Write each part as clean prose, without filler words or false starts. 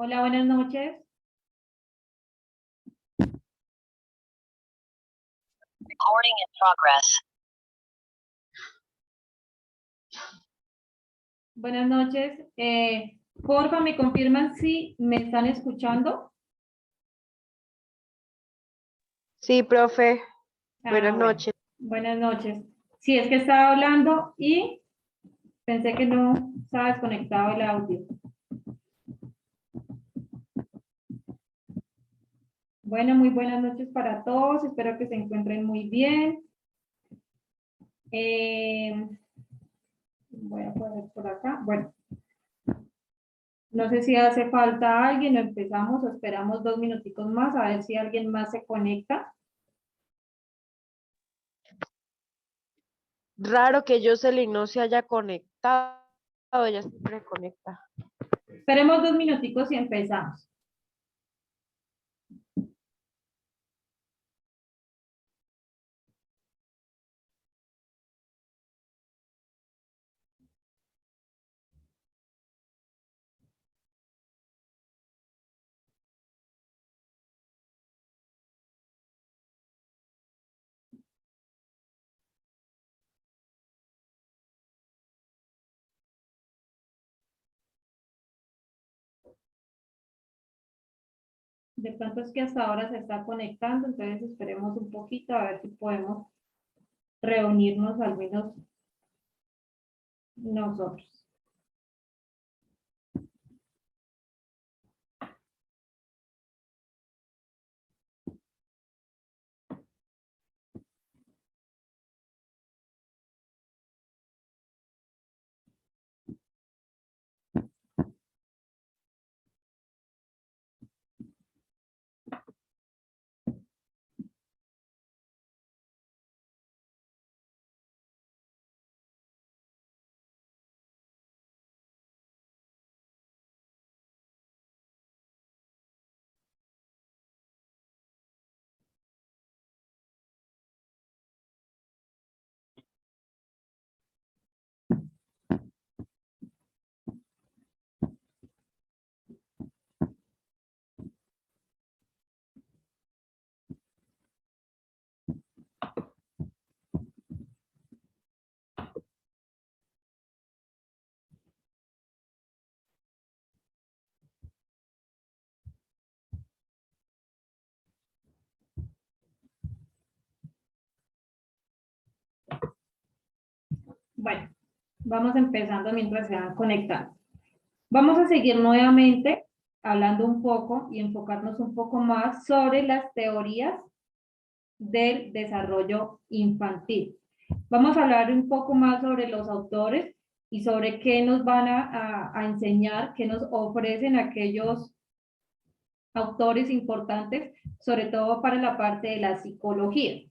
Hola, buenas noches. Recording in progress. Buenas noches. Porfa, ¿me confirman si me están escuchando? Sí, profe. Buenas Bueno, noches. buenas noches. Sí, es que estaba hablando y pensé que no estaba desconectado el audio. Bueno, muy buenas noches para todos. Espero que se encuentren muy bien. Voy a poner por acá. Bueno, no sé si hace falta alguien o empezamos o esperamos 2 minuticos más a ver si alguien más se conecta. Raro que Jocelyn no se haya conectado. Ella siempre conecta. Esperemos 2 minuticos y empezamos. De pronto es que hasta ahora se está conectando, entonces esperemos un poquito a ver si podemos reunirnos al menos nosotros. Bueno, vamos empezando mientras se van conectando. Vamos a seguir nuevamente hablando un poco y enfocarnos un poco más sobre las teorías del desarrollo infantil. Vamos a hablar un poco más sobre los autores y sobre qué nos van a enseñar, qué nos ofrecen aquellos autores importantes, sobre todo para la parte de la psicología.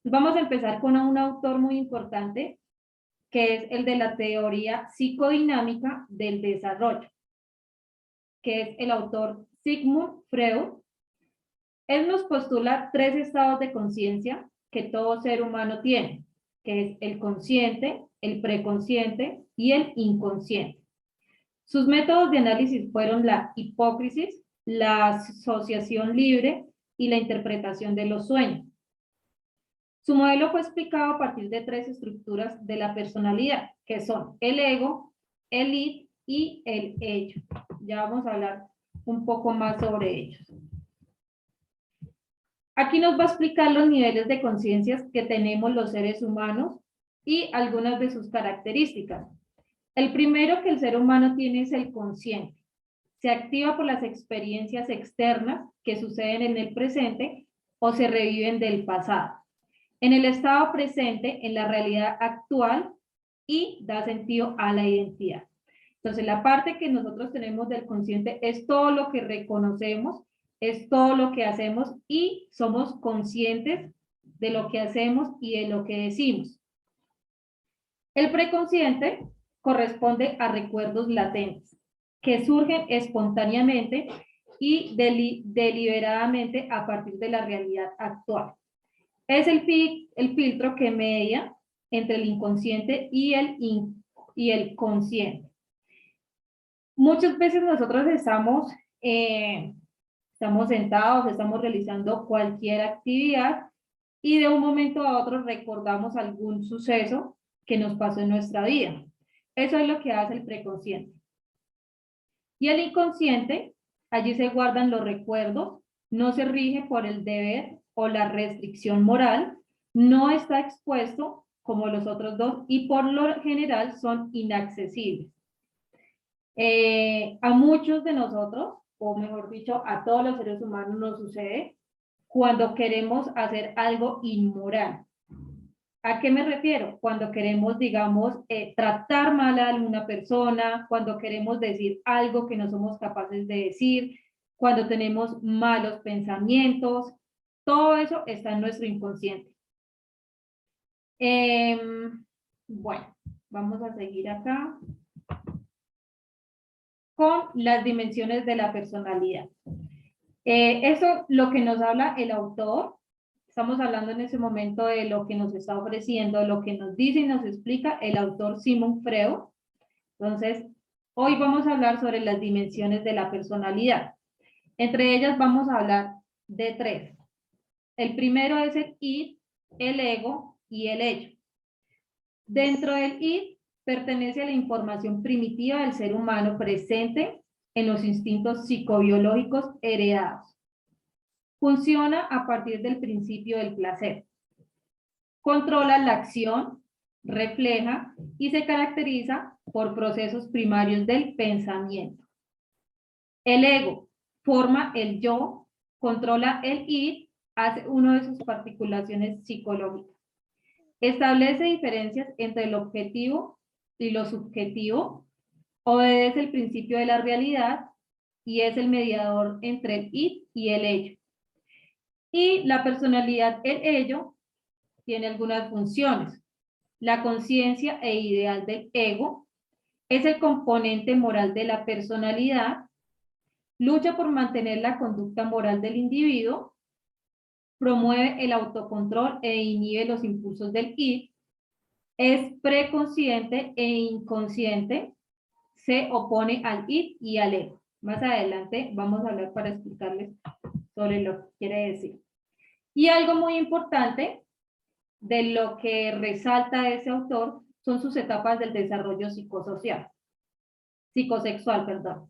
Vamos a empezar con un autor muy importante, que es el de la teoría psicodinámica del desarrollo, que es el autor Sigmund Freud. Él nos postula 3 estados de conciencia que todo ser humano tiene, que es el consciente, el preconsciente y el inconsciente. Sus métodos de análisis fueron la hipócrisis, la asociación libre y la interpretación de los sueños. Su modelo fue explicado a partir de 3 estructuras de la personalidad, que son el ego, el id y el ello. Ya vamos a hablar un poco más sobre ellos. Aquí nos va a explicar los niveles de conciencias que tenemos los seres humanos y algunas de sus características. El primero que el ser humano tiene es el consciente. Se activa por las experiencias externas que suceden en el presente o se reviven del pasado. En el estado presente, en la realidad actual y da sentido a la identidad. Entonces, la parte que nosotros tenemos del consciente es todo lo que reconocemos, es todo lo que hacemos y somos conscientes de lo que hacemos y de lo que decimos. El preconsciente corresponde a recuerdos latentes que surgen espontáneamente y deliberadamente a partir de la realidad actual. Es el filtro que media entre el inconsciente y el consciente. Muchas veces nosotros estamos estamos sentados, estamos realizando cualquier actividad y de un momento a otro recordamos algún suceso que nos pasó en nuestra vida. Eso es lo que hace el preconsciente. Y el inconsciente, allí se guardan los recuerdos, no se rige por el deber o la restricción moral, no está expuesto como los otros dos y por lo general son inaccesibles. A muchos de nosotros, o mejor dicho, a todos los seres humanos nos sucede cuando queremos hacer algo inmoral. ¿A qué me refiero? Cuando queremos, digamos, tratar mal a alguna persona, cuando queremos decir algo que no somos capaces de decir, cuando tenemos malos pensamientos, todo eso está en nuestro inconsciente. Bueno, vamos a seguir acá con las dimensiones de la personalidad. Eso lo que nos habla el autor. Estamos hablando en ese momento de lo que nos está ofreciendo, lo que nos dice y nos explica el autor Sigmund Freud. Entonces, hoy vamos a hablar sobre las dimensiones de la personalidad. Entre ellas vamos a hablar de 3. El primero es el id, el ego y el ello. Dentro del id pertenece a la información primitiva del ser humano presente en los instintos psicobiológicos heredados. Funciona a partir del principio del placer. Controla la acción, refleja y se caracteriza por procesos primarios del pensamiento. El ego forma el yo, controla el id, hace una de sus particulaciones psicológicas. Establece diferencias entre el objetivo y lo subjetivo, obedece el principio de la realidad y es el mediador entre el id y el ello. Y la personalidad, el ello, tiene algunas funciones. La conciencia e ideal del ego es el componente moral de la personalidad, lucha por mantener la conducta moral del individuo, promueve el autocontrol e inhibe los impulsos del id, es preconsciente e inconsciente, se opone al id y al ego. Más adelante vamos a hablar para explicarles sobre lo que quiere decir. Y algo muy importante de lo que resalta ese autor son sus etapas del desarrollo psicosexual, perdón.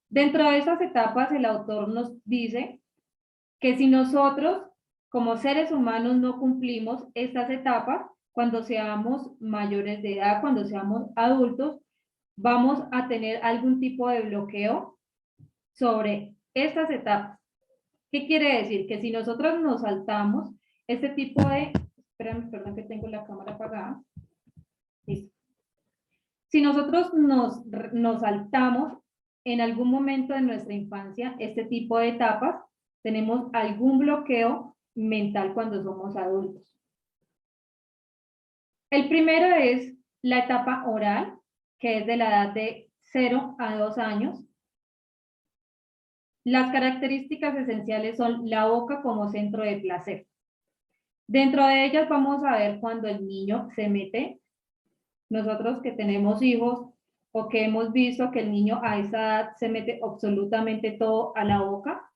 Dentro de esas etapas, el autor nos dice que si nosotros, como seres humanos, no cumplimos estas etapas, cuando seamos mayores de edad, cuando seamos adultos, vamos a tener algún tipo de bloqueo sobre estas etapas. ¿Qué quiere decir? Que si nosotros nos saltamos este tipo de... Espérame, perdón que tengo la cámara apagada. Listo. Si nosotros nos saltamos en algún momento de nuestra infancia este tipo de etapas, tenemos algún bloqueo mental cuando somos adultos. El primero es la etapa oral, que es de la edad de 0 a 2 años. Las características esenciales son la boca como centro de placer. Dentro de ellas vamos a ver cuando el niño se mete, nosotros que tenemos hijos o que hemos visto que el niño a esa edad se mete absolutamente todo a la boca.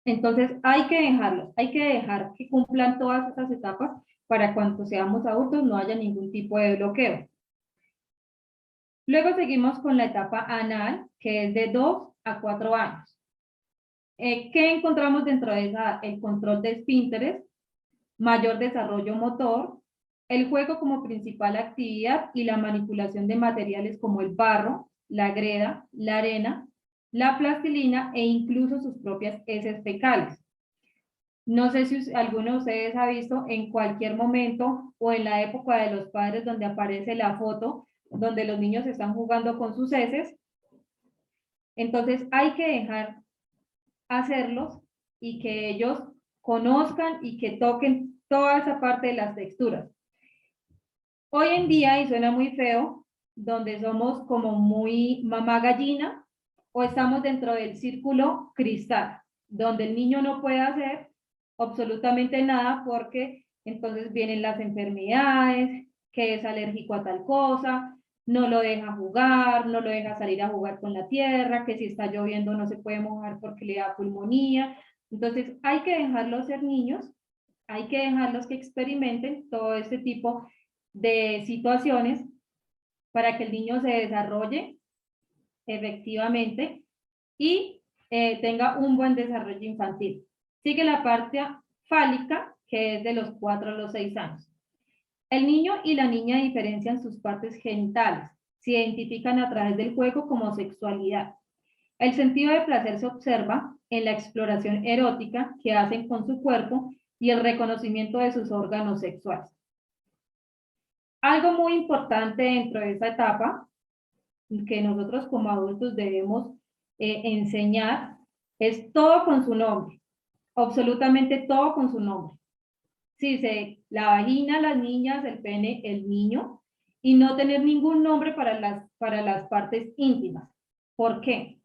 Entonces hay que dejarlos, hay que dejar que cumplan todas estas etapas para cuando seamos adultos no haya ningún tipo de bloqueo. Luego seguimos con la etapa anal, que es de 2 a 4 años. ¿Qué encontramos dentro de esa? El control de esfínteres, mayor desarrollo motor, el juego como principal actividad y la manipulación de materiales como el barro, la greda, la arena, la plastilina e incluso sus propias heces fecales. No sé si alguno de ustedes ha visto en cualquier momento o en la época de los padres donde aparece la foto donde los niños están jugando con sus heces. Entonces hay que dejar hacerlos y que ellos conozcan y que toquen toda esa parte de las texturas. Hoy en día, y suena muy feo, donde somos como muy mamá gallina o estamos dentro del círculo cristal, donde el niño no puede hacer absolutamente nada porque entonces vienen las enfermedades, que es alérgico a tal cosa, no lo deja jugar, no lo deja salir a jugar con la tierra, que si está lloviendo no se puede mojar porque le da pulmonía. Entonces hay que dejarlos ser niños, hay que dejarlos que experimenten todo este tipo de situaciones para que el niño se desarrolle efectivamente y tenga un buen desarrollo infantil. Sigue la parte fálica, que es de los 4 a los 6 años. El niño y la niña diferencian sus partes genitales, se identifican a través del juego como sexualidad. El sentido de placer se observa en la exploración erótica que hacen con su cuerpo y el reconocimiento de sus órganos sexuales. Algo muy importante dentro de esta etapa que nosotros como adultos debemos enseñar es todo con su nombre, absolutamente todo con su nombre. Sí, la vagina, las niñas, el pene, el niño, y no tener ningún nombre para las partes íntimas. ¿Por qué?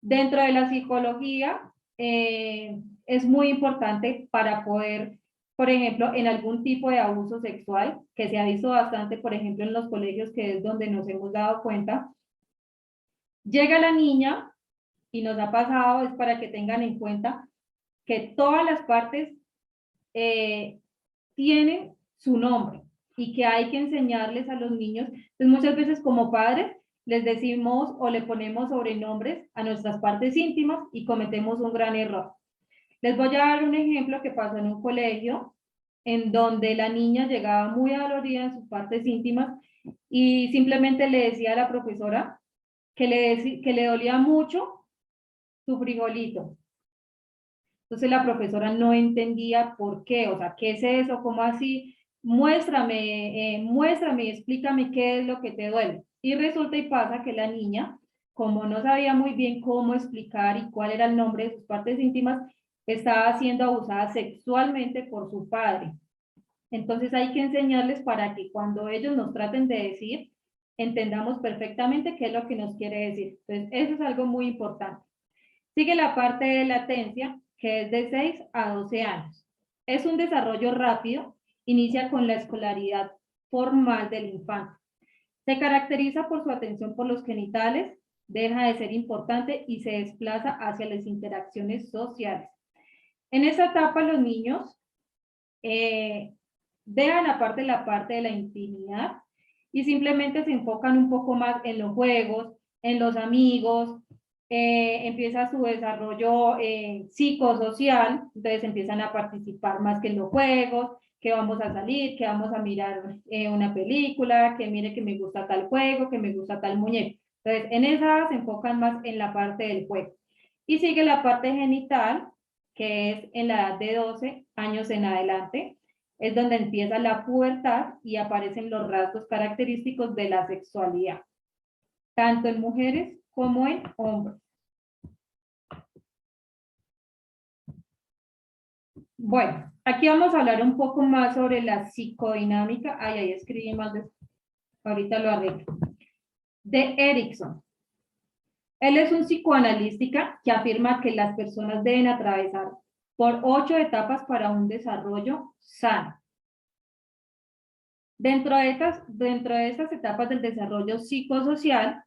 Dentro de la psicología es muy importante para poder, por ejemplo, en algún tipo de abuso sexual, que se ha visto bastante, por ejemplo, en los colegios, que es donde nos hemos dado cuenta, llega la niña y nos ha pasado, es para que tengan en cuenta que todas las partes tienen su nombre y que hay que enseñarles a los niños. Entonces, muchas veces como padres les decimos o le ponemos sobrenombres a nuestras partes íntimas y cometemos un gran error. Les voy a dar un ejemplo que pasó en un colegio en donde la niña llegaba muy dolorida en sus partes íntimas y simplemente le decía a la profesora que le dolía mucho su frijolito. Entonces la profesora no entendía por qué, o sea, ¿qué es eso? ¿Cómo así? Muéstrame y explícame qué es lo que te duele. Y resulta y pasa que la niña, como no sabía muy bien cómo explicar y cuál era el nombre de sus partes íntimas, estaba siendo abusada sexualmente por su padre. Entonces hay que enseñarles para que cuando ellos nos traten de decir, entendamos perfectamente qué es lo que nos quiere decir. Entonces, eso es algo muy importante. Sigue la parte de latencia, que es de 6 a 12 años. Es un desarrollo rápido, inicia con la escolaridad formal del infante. Se caracteriza por su atención por los genitales, deja de ser importante y se desplaza hacia las interacciones sociales. En esa etapa los niños dejan aparte la parte de la intimidad y simplemente se enfocan un poco más en los juegos, en los amigos, empieza su desarrollo psicosocial, entonces empiezan a participar más que en los juegos, que vamos a salir, que vamos a mirar una película, que mire que me gusta tal juego, que me gusta tal muñeco. Entonces, en esa se enfocan más en la parte del juego. Y sigue la parte genital, que es en la edad de 12 años en adelante, es donde empieza la pubertad y aparecen los rasgos característicos de la sexualidad, tanto en mujeres como en hombres. Bueno, aquí vamos a hablar un poco más sobre la psicodinámica. Ay, ahí escribí más, ahorita lo arreglo. De Erikson. Él es un psicoanalista que afirma que las personas deben atravesar por 8 etapas para un desarrollo sano. Dentro de estas etapas del desarrollo psicosocial,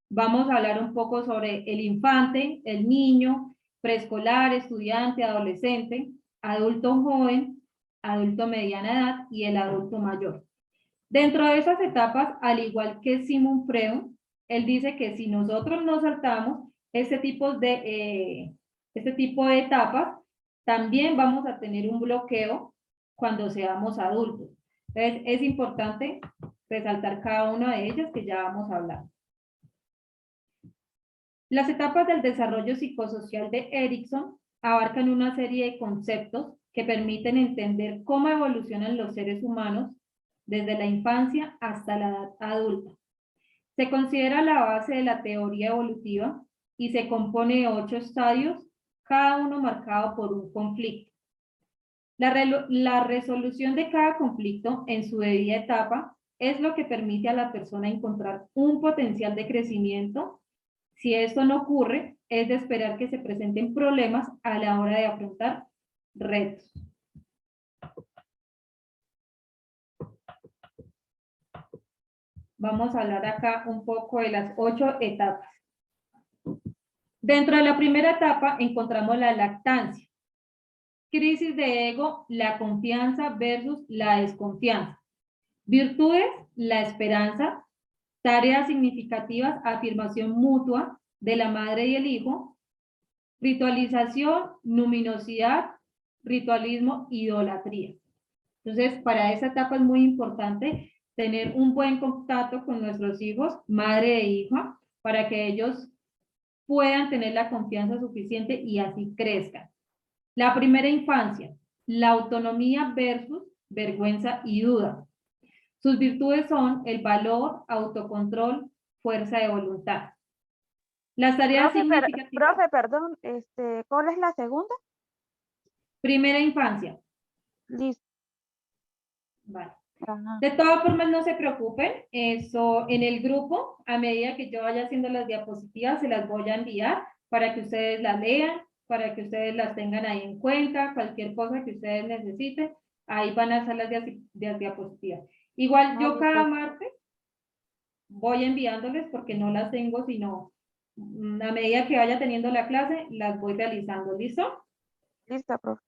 vamos a hablar un poco sobre el infante, el niño, preescolar, estudiante, adolescente, adulto joven, adulto mediana edad y el adulto mayor. Dentro de esas etapas, al igual que Sigmund Freud, él dice que si nosotros no saltamos este tipo de etapas, también vamos a tener un bloqueo cuando seamos adultos. Entonces, es importante resaltar cada una de ellas que ya vamos a hablar. Las etapas del desarrollo psicosocial de Erikson abarcan una serie de conceptos que permiten entender cómo evolucionan los seres humanos desde la infancia hasta la edad adulta. Se considera la base de la teoría evolutiva y se compone de 8 estadios, cada uno marcado por un conflicto. La resolución de cada conflicto en su debida etapa es lo que permite a la persona encontrar un potencial de crecimiento. Si esto no ocurre, es de esperar que se presenten problemas a la hora de afrontar retos. Vamos a hablar acá un poco de las 8 etapas. Dentro de la primera etapa encontramos la lactancia. Crisis de ego, la confianza versus la desconfianza. Virtudes, la esperanza. Tareas significativas, afirmación mutua de la madre y el hijo. Ritualización, luminosidad, ritualismo, idolatría. Entonces, para esa etapa es muy importante tener un buen contacto con nuestros hijos, madre e hija, para que ellos puedan tener la confianza suficiente y así crezcan. La primera infancia, la autonomía versus vergüenza y duda. Sus virtudes son el valor, autocontrol, fuerza de voluntad. Las tareas significativas. Profe, perdón, ¿cuál es la segunda? Primera infancia. Listo. Vale. Ajá. De todas formas, no se preocupen, eso en el grupo, a medida que yo vaya haciendo las diapositivas, se las voy a enviar para que ustedes las lean, para que ustedes las tengan ahí en cuenta, cualquier cosa que ustedes necesiten, ahí van a estar las diapositivas. Igual yo cada martes voy enviándoles porque no las tengo, sino a medida que vaya teniendo la clase, las voy realizando. ¿Listo? Listo, profe.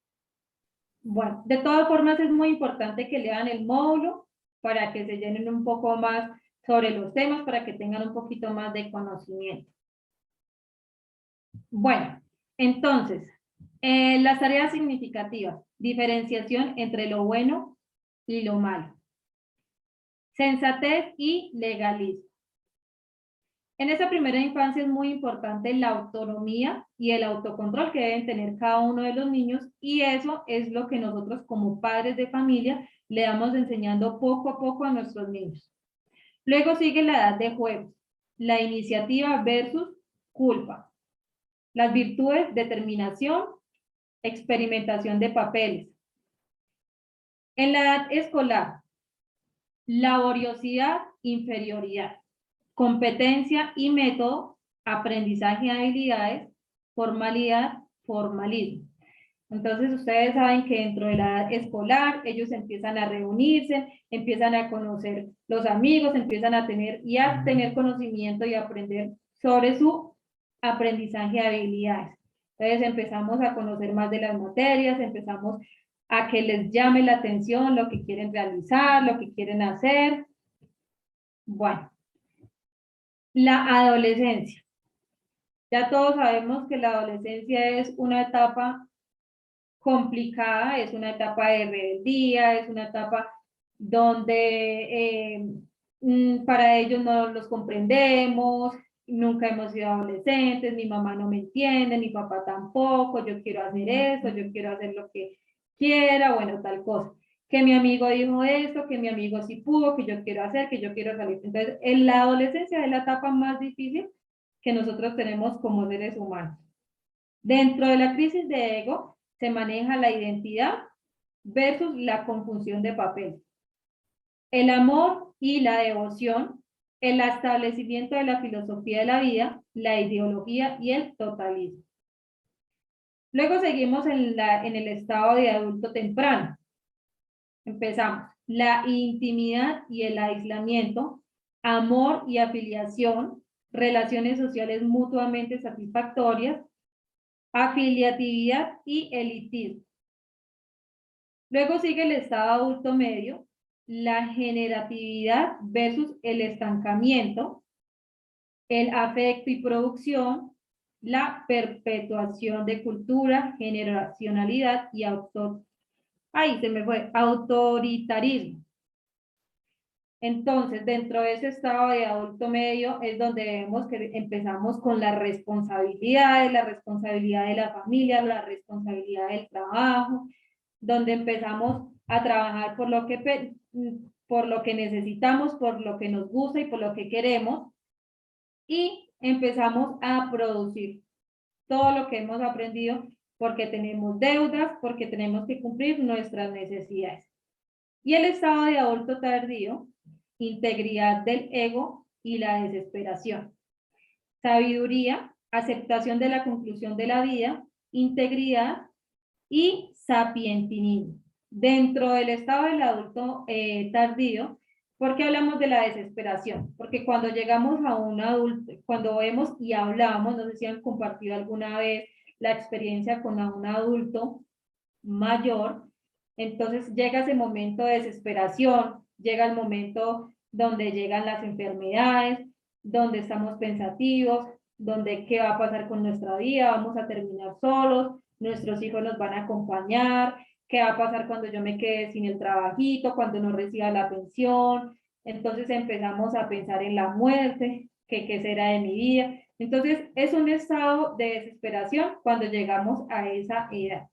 Bueno, de todas formas es muy importante que lean el módulo para que se llenen un poco más sobre los temas, para que tengan un poquito más de conocimiento. Bueno, entonces, las tareas significativas, diferenciación entre lo bueno y lo malo, sensatez y legalismo. En esa primera infancia es muy importante la autonomía y el autocontrol que deben tener cada uno de los niños, y eso es lo que nosotros como padres de familia le vamos enseñando poco a poco a nuestros niños. Luego sigue la edad de juego, la iniciativa versus culpa, las virtudes, determinación, experimentación de papeles. En la edad escolar, laboriosidad, inferioridad. Competencia y método, aprendizaje de habilidades, formalidad, formalismo. Entonces ustedes saben que dentro de la edad escolar ellos empiezan a reunirse, empiezan a conocer los amigos, empiezan a tener conocimiento y aprender sobre su aprendizaje de habilidades. Entonces empezamos a conocer más de las materias, empezamos a que les llame la atención lo que quieren realizar, lo que quieren hacer. Bueno. La adolescencia. Ya todos sabemos que la adolescencia es una etapa complicada, es una etapa de rebeldía, es una etapa donde para ellos no los comprendemos, nunca hemos sido adolescentes, mi mamá no me entiende, mi papá tampoco, yo quiero hacer esto, yo quiero hacer lo que quiera, bueno, tal cosa. Que mi amigo dijo esto, que mi amigo sí pudo, que yo quiero hacer, que yo quiero salir. Entonces, en la adolescencia es la etapa más difícil que nosotros tenemos como seres humanos. Dentro de la crisis de ego se maneja la identidad versus la confusión de papel. El amor y la devoción, el establecimiento de la filosofía de la vida, la ideología y el totalismo. Luego seguimos en el estado de adulto temprano. Empezamos. La intimidad y el aislamiento, amor y afiliación, relaciones sociales mutuamente satisfactorias, afiliatividad y elitismo. Luego sigue el estado adulto medio, la generatividad versus el estancamiento, el afecto y producción, la perpetuación de cultura, generacionalidad y autoritarismo. Entonces, dentro de ese estado de adulto medio es donde vemos que empezamos con las responsabilidades, la responsabilidad de la familia, la responsabilidad del trabajo, donde empezamos a trabajar por lo que necesitamos, por lo que nos gusta y por lo que queremos, y empezamos a producir todo lo que hemos aprendido porque tenemos deudas, porque tenemos que cumplir nuestras necesidades. Y el estado de adulto tardío, integridad del ego y la desesperación. Sabiduría, aceptación de la conclusión de la vida, integridad y sapientinismo. Dentro del estado del adulto tardío ¿Por qué hablamos de la desesperación? Porque cuando llegamos a un adulto, cuando vemos y hablamos, no sé si han compartido alguna vez la experiencia con un adulto mayor, entonces llega ese momento de desesperación, llega el momento donde llegan las enfermedades, donde estamos pensativos, donde qué va a pasar con nuestra vida, vamos a terminar solos, nuestros hijos nos van a acompañar, qué va a pasar cuando yo me quede sin el trabajito, cuando no reciba la pensión. Entonces empezamos a pensar en la muerte, que qué será de mi vida. Entonces es un estado de desesperación cuando llegamos a esa edad.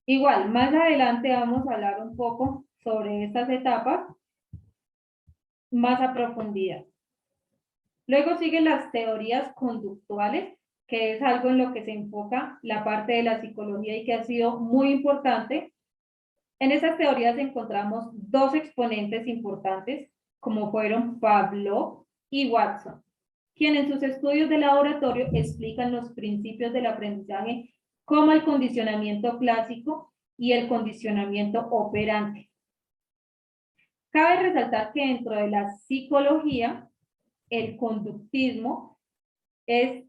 Igual, más adelante vamos a hablar un poco sobre estas etapas más a profundidad. Luego siguen las teorías conductuales, que es algo en lo que se enfoca la parte de la psicología y que ha sido muy importante. En esas teorías encontramos dos exponentes importantes, como fueron Pavlov y Watson, quienes en sus estudios de laboratorio explican los principios del aprendizaje como el condicionamiento clásico y el condicionamiento operante. Cabe resaltar que dentro de la psicología, el conductismo es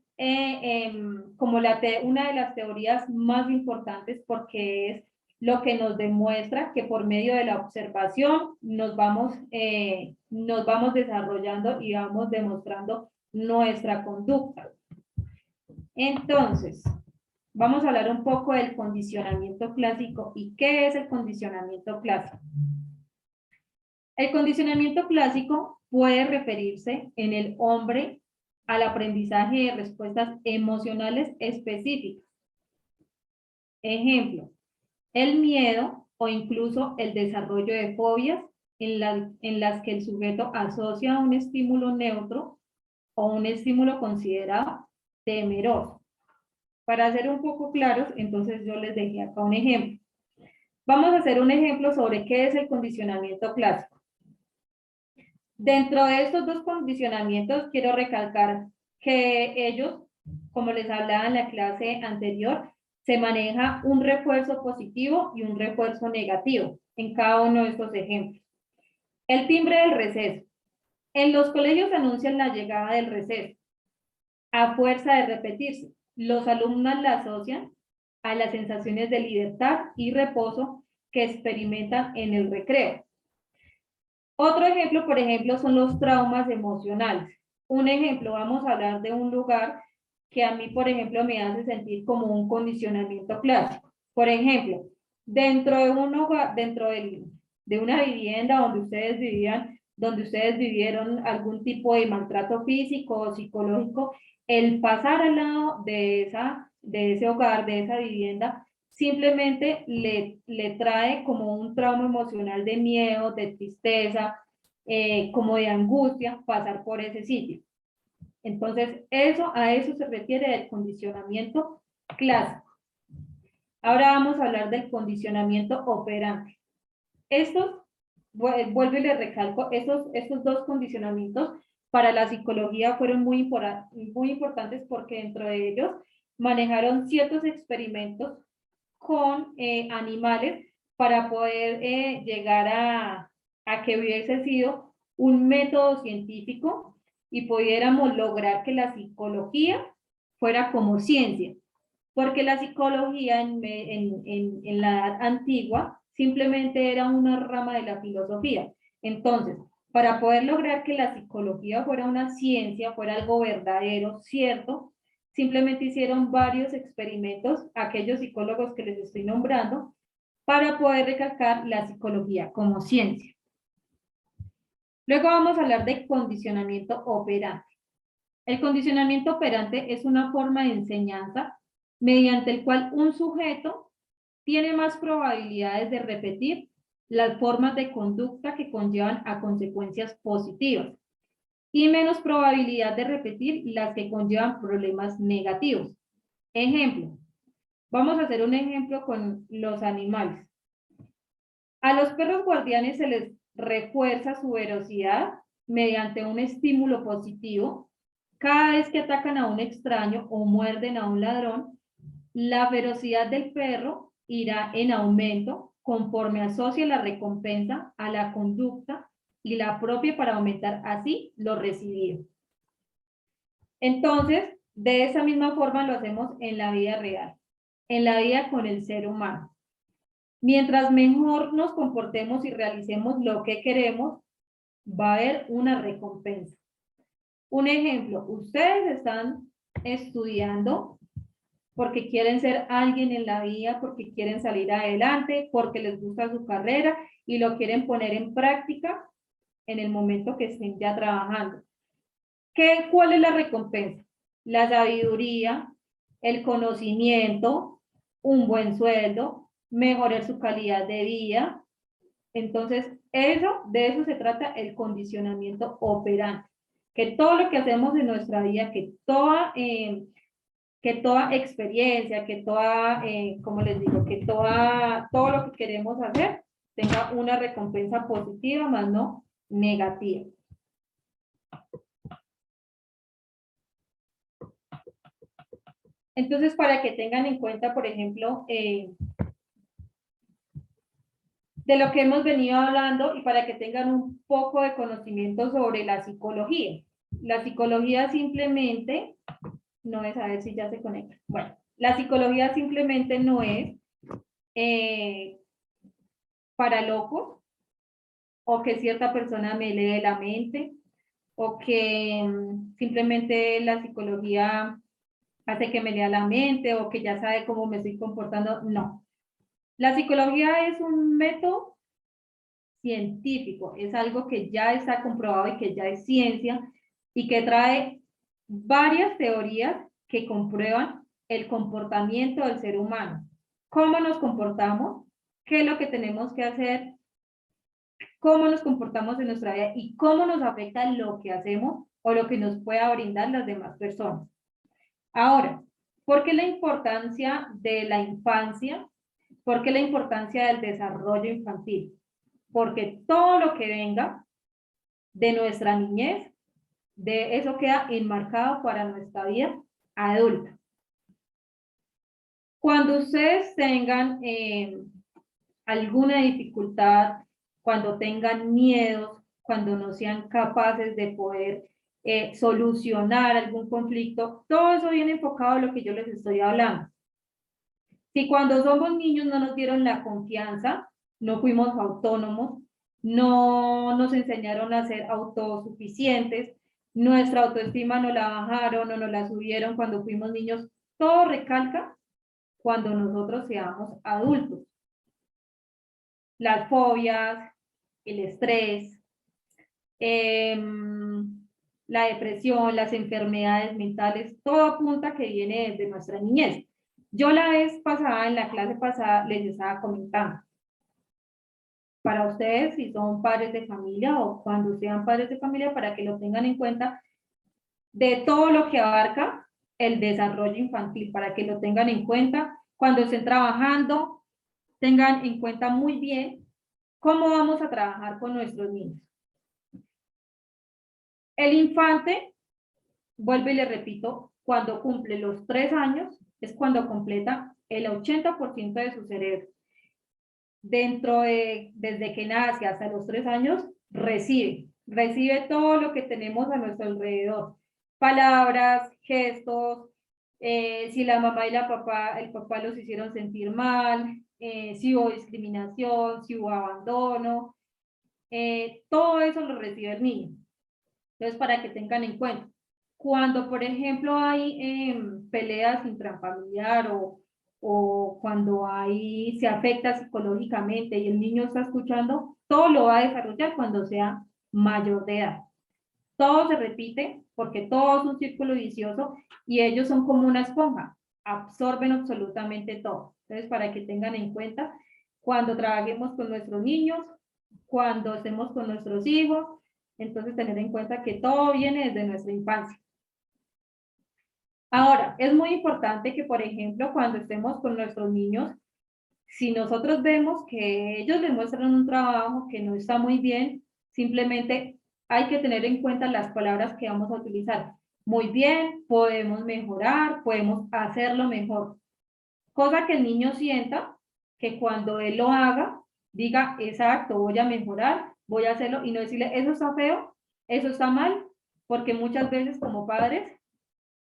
como una de las teorías más importantes porque es lo que nos demuestra que por medio de la observación nos vamos desarrollando y vamos demostrando nuestra conducta. Entonces, vamos a hablar un poco del condicionamiento clásico y qué es el condicionamiento clásico. El condicionamiento clásico puede referirse en el hombre al aprendizaje de respuestas emocionales específicas. Ejemplo, el miedo o incluso el desarrollo de fobias en las que el sujeto asocia un estímulo neutro o un estímulo considerado temeroso. Para ser un poco claros, entonces yo les dejé acá un ejemplo. Vamos a hacer un ejemplo sobre qué es el condicionamiento clásico. Dentro de estos dos condicionamientos, quiero recalcar que ellos, como les hablaba en la clase anterior, se maneja un refuerzo positivo y un refuerzo negativo en cada uno de estos ejemplos. El timbre del receso. En los colegios anuncian la llegada del receso. A fuerza de repetirse, los alumnos la asocian a las sensaciones de libertad y reposo que experimentan en el recreo. Otro ejemplo, por ejemplo, son los traumas emocionales. Un ejemplo, vamos a hablar de un lugar que a mí, por ejemplo, me hace sentir como un condicionamiento clásico. Por ejemplo, dentro de un hogar, de una vivienda donde ustedes vivían, donde ustedes vivieron algún tipo de maltrato físico o psicológico, el pasar al lado de ese hogar, de esa vivienda, simplemente le trae como un trauma emocional de miedo, de tristeza, como de angustia, pasar por ese sitio. Entonces, a eso se refiere el condicionamiento clásico. Ahora vamos a hablar del condicionamiento operante. Vuelvo y les recalco, estos dos condicionamientos para la psicología fueron muy importantes porque dentro de ellos manejaron ciertos experimentos con animales para poder llegar a que hubiese sido un método científico y pudiéramos lograr que la psicología fuera como ciencia, porque la psicología en la edad antigua simplemente era una rama de la filosofía. Entonces, para poder lograr que la psicología fuera una ciencia, fuera algo verdadero, cierto, simplemente hicieron varios experimentos, aquellos psicólogos que les estoy nombrando, para poder recalcar la psicología como ciencia. Luego vamos a hablar de condicionamiento operante. El condicionamiento operante es una forma de enseñanza mediante el cual un sujeto tiene más probabilidades de repetir las formas de conducta que conllevan a consecuencias positivas y menos probabilidad de repetir las que conllevan problemas negativos. Ejemplo, vamos a hacer un ejemplo con los animales. A los perros guardianes se les refuerza su ferocidad mediante un estímulo positivo. Cada vez que atacan a un extraño o muerden a un ladrón, la ferocidad del perro irá en aumento conforme asocie la recompensa a la conducta y la propia para aumentar así lo recibido. Entonces, de esa misma forma lo hacemos en la vida real, en la vida con el ser humano. Mientras mejor nos comportemos y realicemos lo que queremos, va a haber una recompensa. Un ejemplo, ustedes están estudiando porque quieren ser alguien en la vida, porque quieren salir adelante, porque les gusta su carrera y lo quieren poner en práctica en el momento que estén ya trabajando. ¿Cuál es la recompensa? La sabiduría, el conocimiento, un buen sueldo, mejorar su calidad de vida. Entonces, de eso se trata el condicionamiento operante. Que todo lo que hacemos en nuestra vida, que toda experiencia, que toda, como les digo, que todo lo que queremos hacer tenga una recompensa positiva, más no negativa. Entonces, para que tengan en cuenta, por ejemplo, de lo que hemos venido hablando y para que tengan un poco de conocimiento sobre la psicología. La psicología simplemente no es, a ver si ya se conecta. Bueno, la psicología simplemente no es para locos, o que cierta persona me lee la mente, o que simplemente la psicología hace que me lea la mente, o que ya sabe cómo me estoy comportando. No. La psicología es un método científico, es algo que ya está comprobado y que ya es ciencia, y que trae varias teorías que comprueban el comportamiento del ser humano. ¿Cómo nos comportamos? ¿Qué es lo que tenemos que hacer? ¿Cómo nos comportamos en nuestra vida? Y cómo nos afecta lo que hacemos o lo que nos pueda brindar las demás personas. Ahora, ¿por qué la importancia de la infancia? ¿Por qué la importancia del desarrollo infantil? Porque todo lo que venga de nuestra niñez, de eso queda enmarcado para nuestra vida adulta. Cuando ustedes tengan alguna dificultad, cuando tengan miedos, cuando no sean capaces de poder solucionar algún conflicto, todo eso viene enfocado en lo que yo les estoy hablando. Si cuando somos niños no nos dieron la confianza, no fuimos autónomos, no nos enseñaron a ser autosuficientes, nuestra autoestima no la bajaron o no la subieron cuando fuimos niños, todo recalca cuando nosotros seamos adultos. Las fobias, el estrés, la depresión, las enfermedades mentales, todo apunta que viene desde nuestra niñez. Yo la vez pasada, en la clase pasada, les estaba comentando. Para ustedes, si son padres de familia o cuando sean padres de familia, para que lo tengan en cuenta, de todo lo que abarca el desarrollo infantil, para que lo tengan en cuenta cuando estén trabajando, tengan en cuenta muy bien cómo vamos a trabajar con nuestros niños. El infante, vuelvo y le repito, cuando cumple los 3 años, es cuando completa el 80% de su cerebro. Desde que nace hasta los 3 años, recibe todo lo que tenemos a nuestro alrededor. Palabras, gestos, si la mamá y el papá los hicieron sentir mal, si hubo discriminación, si hubo abandono, todo eso lo recibe el niño. Entonces, para que tengan en cuenta, cuando, por ejemplo, hay peleas intrafamiliar o cuando se afecta psicológicamente y el niño está escuchando, todo lo va a desarrollar cuando sea mayor de edad. Todo se repite porque todo es un círculo vicioso y ellos son como una esponja, absorben absolutamente todo. Entonces, para que tengan en cuenta, cuando trabajemos con nuestros niños, cuando estemos con nuestros hijos, entonces tener en cuenta que todo viene desde nuestra infancia. Ahora, es muy importante que, por ejemplo, cuando estemos con nuestros niños, si nosotros vemos que ellos demuestran un trabajo que no está muy bien, simplemente hay que tener en cuenta las palabras que vamos a utilizar. Muy bien, podemos mejorar, podemos hacerlo mejor. Cosa que el niño sienta que cuando él lo haga, diga, exacto, voy a mejorar, voy a hacerlo, y no decirle, eso está feo, eso está mal, porque muchas veces como padres,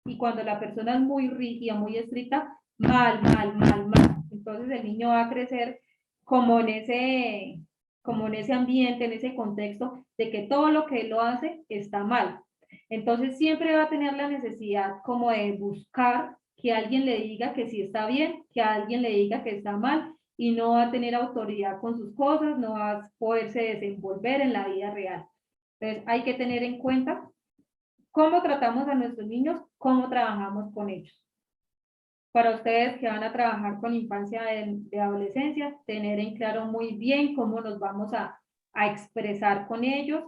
y cuando la persona es muy rígida, muy estricta, mal, mal, mal, mal. Entonces el niño va a crecer como en ese ambiente, en ese contexto, de que todo lo que él lo hace está mal. Entonces siempre va a tener la necesidad como de buscar que alguien le diga que sí está bien, que alguien le diga que está mal, y no va a tener autoridad con sus cosas, no va a poderse desenvolver en la vida real. Entonces hay que tener en cuenta cómo tratamos a nuestros niños, cómo trabajamos con ellos. Para ustedes que van a trabajar con infancia de adolescencia, tener en claro muy bien cómo nos vamos a expresar con ellos,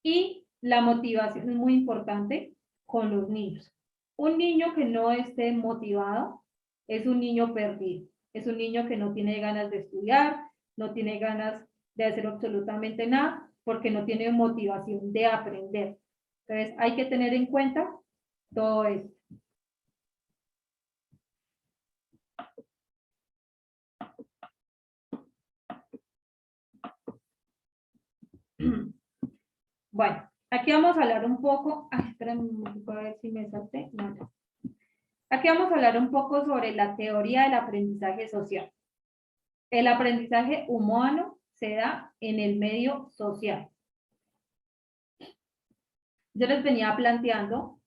y la motivación es muy importante con los niños. Un niño que no esté motivado es un niño perdido, es un niño que no tiene ganas de estudiar, no tiene ganas de hacer absolutamente nada, porque no tiene motivación de aprender. Entonces hay que tener en cuenta todo esto. Bueno, aquí vamos a hablar un poco, espérame un momento a ver si me salté. No. Aquí vamos a hablar un poco sobre la teoría del aprendizaje social. El aprendizaje humano se da en el medio social. Yo les venía planteando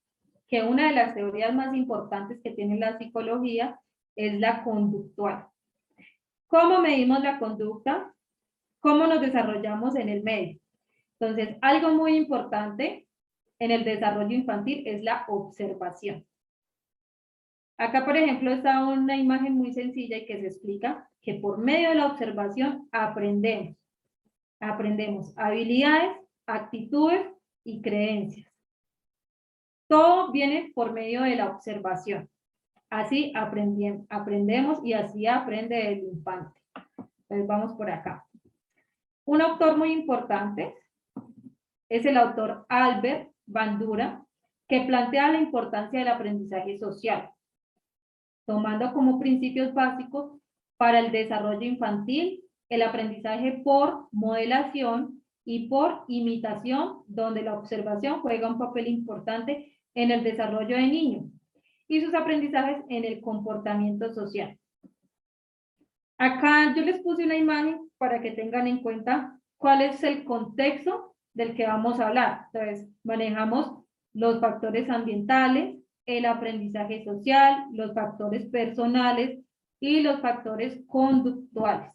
que una de las teorías más importantes que tiene la psicología es la conductual. ¿Cómo medimos la conducta? ¿Cómo nos desarrollamos en el medio? Entonces, algo muy importante en el desarrollo infantil es la observación. Acá, por ejemplo, está una imagen muy sencilla y que se explica que por medio de la observación aprendemos habilidades, actitudes y creencias. Todo viene por medio de la observación. Así aprendemos y así aprende el infante. Entonces vamos por acá. Un autor muy importante es el autor Albert Bandura, que plantea la importancia del aprendizaje social, tomando como principios básicos para el desarrollo infantil el aprendizaje por modelación y por imitación, donde la observación juega un papel importante en el desarrollo de niños, y sus aprendizajes en el comportamiento social. Acá yo les puse una imagen para que tengan en cuenta cuál es el contexto del que vamos a hablar. Entonces, manejamos los factores ambientales, el aprendizaje social, los factores personales y los factores conductuales.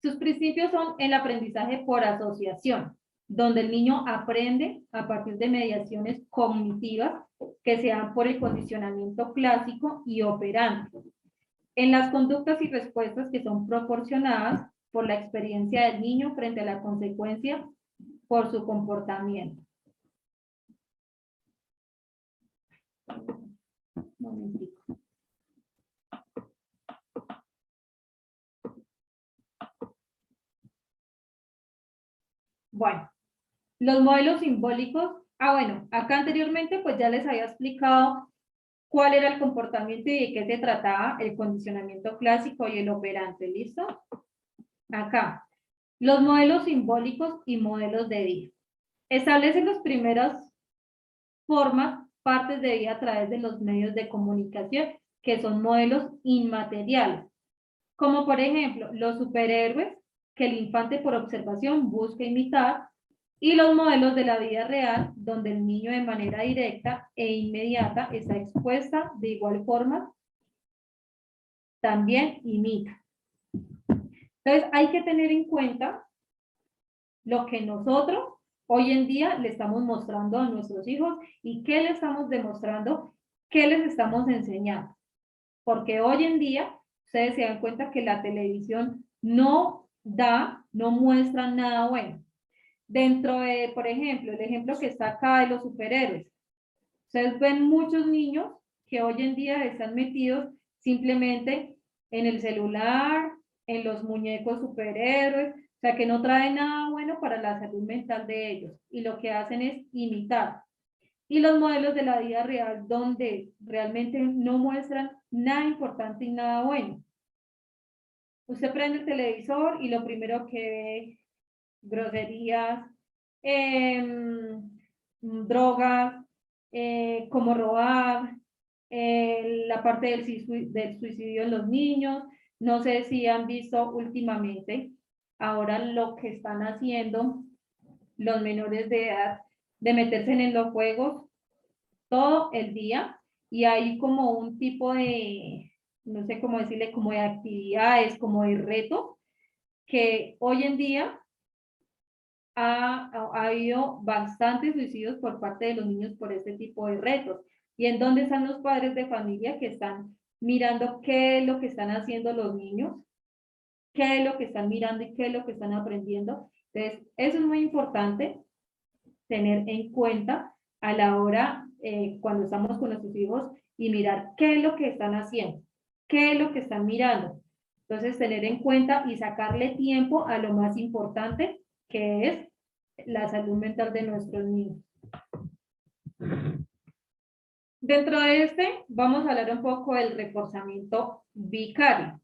Sus principios son el aprendizaje por asociación, donde el niño aprende a partir de mediaciones cognitivas que se dan por el condicionamiento clásico y operante, en las conductas y respuestas que son proporcionadas por la experiencia del niño frente a la consecuencia por su comportamiento. Un momentico. Bueno, los modelos simbólicos. Bueno, acá anteriormente pues ya les había explicado cuál era el comportamiento y de qué se trataba el condicionamiento clásico y el operante. ¿Listo? Acá, los modelos simbólicos y modelos de vida. Establecen las primeras formas, partes de vida a través de los medios de comunicación, que son modelos inmateriales, como por ejemplo los superhéroes que el infante por observación busca imitar, y los modelos de la vida real, donde el niño de manera directa e inmediata está expuesta de igual forma, también imita. Entonces hay que tener en cuenta lo que nosotros hoy en día le estamos mostrando a nuestros hijos y qué le estamos demostrando, qué les estamos enseñando. Porque hoy en día ustedes se dan cuenta que la televisión no muestra nada bueno. Dentro de, por ejemplo, el ejemplo que está acá de los superhéroes. Ustedes ven muchos niños que hoy en día están metidos simplemente en el celular, en los muñecos superhéroes, o sea que no trae nada bueno para la salud mental de ellos, y lo que hacen es imitar. y los modelos de la vida real donde realmente no muestran nada importante y nada bueno. Usted prende el televisor y lo primero que ve, groserías, drogas, cómo robar, la parte del suicidio en los niños. No sé si han visto últimamente ahora lo que están haciendo los menores de edad de meterse en los juegos todo el día y hay como un tipo de, no sé cómo decirle, como de actividades, como de reto, que hoy en día ha habido bastantes suicidios por parte de los niños por este tipo de retos. ¿Y en dónde están los padres de familia que están mirando qué es lo que están haciendo los niños? ¿Qué es lo que están mirando y qué es lo que están aprendiendo? Entonces, eso es muy importante tener en cuenta a la hora cuando estamos con nuestros hijos y mirar qué es lo que están haciendo, qué es lo que están mirando. Entonces, tener en cuenta y sacarle tiempo a lo más importante, que es la salud mental de nuestros niños. Dentro de este, vamos a hablar un poco del reforzamiento vicario.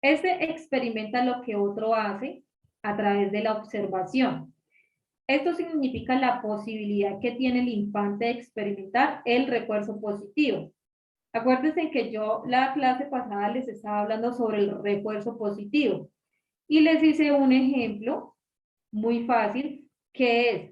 Este experimenta lo que otro hace a través de la observación. Esto significa la posibilidad que tiene el infante de experimentar el refuerzo positivo. Acuérdense que yo la clase pasada les estaba hablando sobre el refuerzo positivo y les hice un ejemplo muy fácil que es,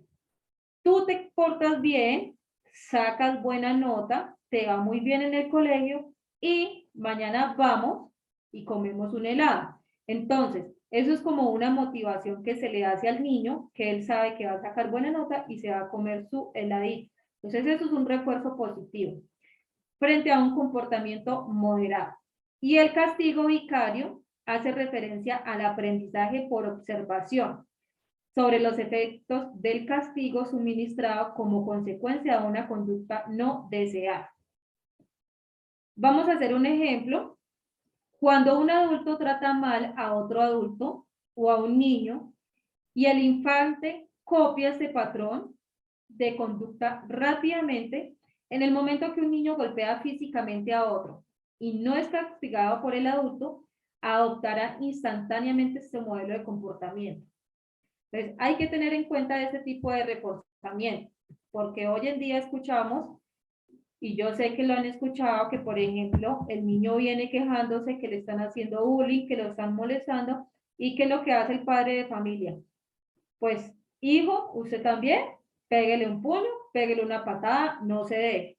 tú te portas bien, sacas buena nota, te va muy bien en el colegio y mañana vamos y comemos un helado. Entonces, eso es como una motivación que se le hace al niño, que él sabe que va a sacar buena nota y se va a comer su heladito. Entonces, eso es un refuerzo positivo frente a un comportamiento moderado. Y el castigo vicario hace referencia al aprendizaje por observación sobre los efectos del castigo suministrado como consecuencia de una conducta no deseada. Vamos a hacer un ejemplo. Cuando un adulto trata mal a otro adulto o a un niño y el infante copia este patrón de conducta rápidamente, en el momento que un niño golpea físicamente a otro y no es castigado por el adulto, adoptará instantáneamente este modelo de comportamiento. Entonces, hay que tener en cuenta este tipo de reforzamiento, porque hoy en día escuchamos, y yo sé que lo han escuchado, que por ejemplo, el niño viene quejándose que le están haciendo bullying, que lo están molestando, y que lo que hace el padre de familia. Pues, hijo, usted también, pégale un puño, pégale una patada, no se deje.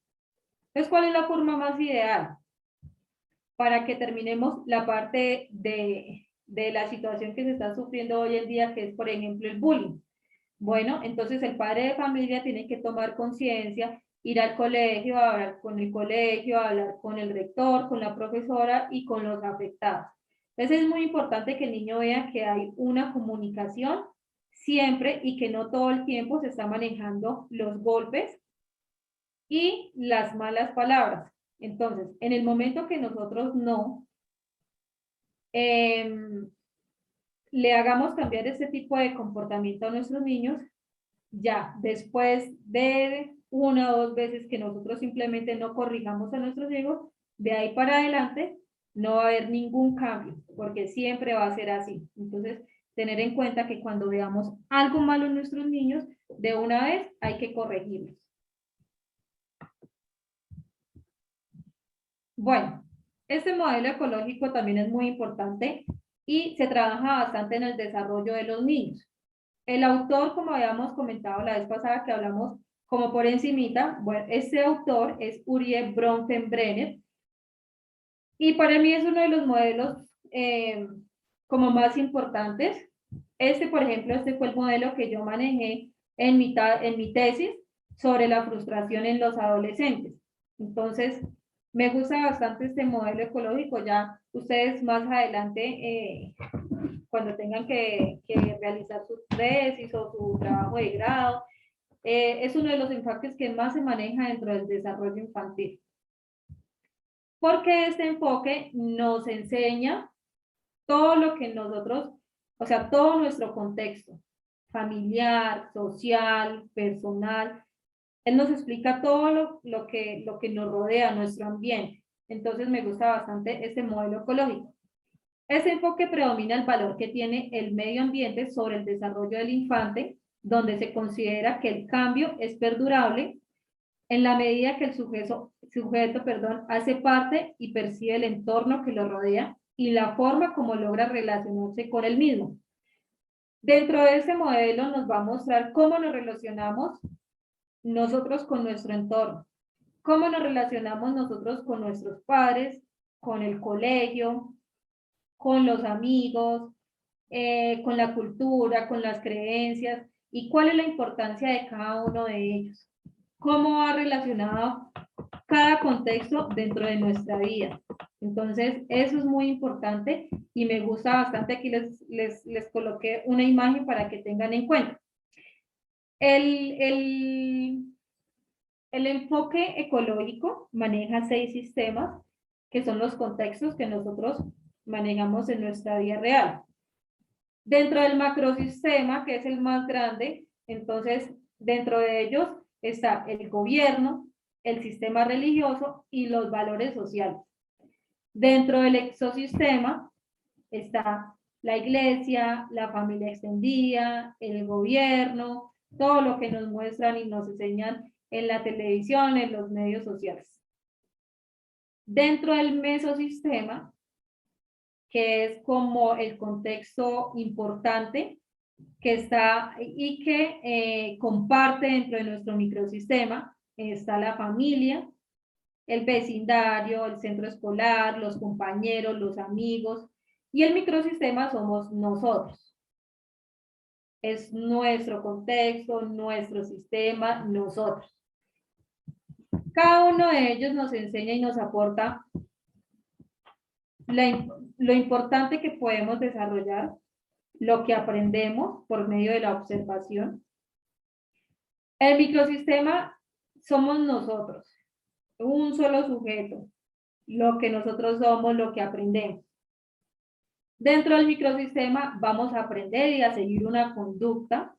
Entonces, ¿cuál es la forma más ideal? Para que terminemos la parte de la situación que se está sufriendo hoy en día, que es, por ejemplo, el bullying. Bueno, entonces el padre de familia tiene que tomar conciencia, ir al colegio, hablar con el colegio, hablar con el rector, con la profesora y con los afectados. Entonces es muy importante que el niño vea que hay una comunicación siempre y que no todo el tiempo se está manejando los golpes y las malas palabras. Entonces, en el momento que nosotros no le hagamos cambiar este tipo de comportamiento a nuestros niños, ya después de una o dos veces que nosotros simplemente no corrijamos a nuestros hijos, de ahí para adelante no va a haber ningún cambio, porque siempre va a ser así. Entonces, tener en cuenta que cuando veamos algo malo en nuestros niños, de una vez hay que corregirlos. Bueno, este modelo ecológico también es muy importante y se trabaja bastante en el desarrollo de los niños. El autor, como habíamos comentado la vez pasada que hablamos como por encimita, bueno, este autor es Urie Bronfenbrenner y para mí es uno de los modelos como más importantes. Este, por ejemplo, este fue el modelo que yo manejé en mi tesis sobre la frustración en los adolescentes. Entonces, me gusta bastante este modelo ecológico. Ya ustedes más adelante, cuando tengan que realizar su tesis o su trabajo de grado, es uno de los enfoques que más se maneja dentro del desarrollo infantil. Porque este enfoque nos enseña todo lo que nosotros, o sea, todo nuestro contexto familiar, social, personal, Él nos explica todo lo que nos rodea, nuestro ambiente. Entonces me gusta bastante este modelo ecológico. Ese enfoque predomina el valor que tiene el medio ambiente sobre el desarrollo del infante, donde se considera que el cambio es perdurable en la medida que el sujeto hace parte y percibe el entorno que lo rodea y la forma como logra relacionarse con el mismo. Dentro de ese modelo nos va a mostrar cómo nos relacionamos nosotros con nuestro entorno, cómo nos relacionamos nosotros con nuestros padres, con el colegio, con los amigos, con la cultura, con las creencias, y cuál es la importancia de cada uno de ellos. Cómo ha relacionado cada contexto dentro de nuestra vida. Entonces, eso es muy importante y me gusta bastante. Aquí les coloqué una imagen para que tengan en cuenta. El enfoque ecológico maneja 6 sistemas, que son los contextos que nosotros manejamos en nuestra vida real. Dentro del macrosistema, que es el más grande, entonces, dentro de ellos está el gobierno, el sistema religioso y los valores sociales. Dentro del exosistema está la iglesia, la familia extendida, el gobierno, todo lo que nos muestran y nos enseñan en la televisión, en los medios sociales. Dentro del mesosistema, que es como el contexto importante que está y que comparte dentro de nuestro microsistema, está la familia, el vecindario, el centro escolar, los compañeros, los amigos, y el microsistema somos nosotros. Es nuestro contexto, nuestro sistema, nosotros. Cada uno de ellos nos enseña y nos aporta lo importante que podemos desarrollar, lo que aprendemos por medio de la observación. El microsistema somos nosotros, un solo sujeto, lo que nosotros somos, lo que aprendemos. Dentro del microsistema vamos a aprender y a seguir una conducta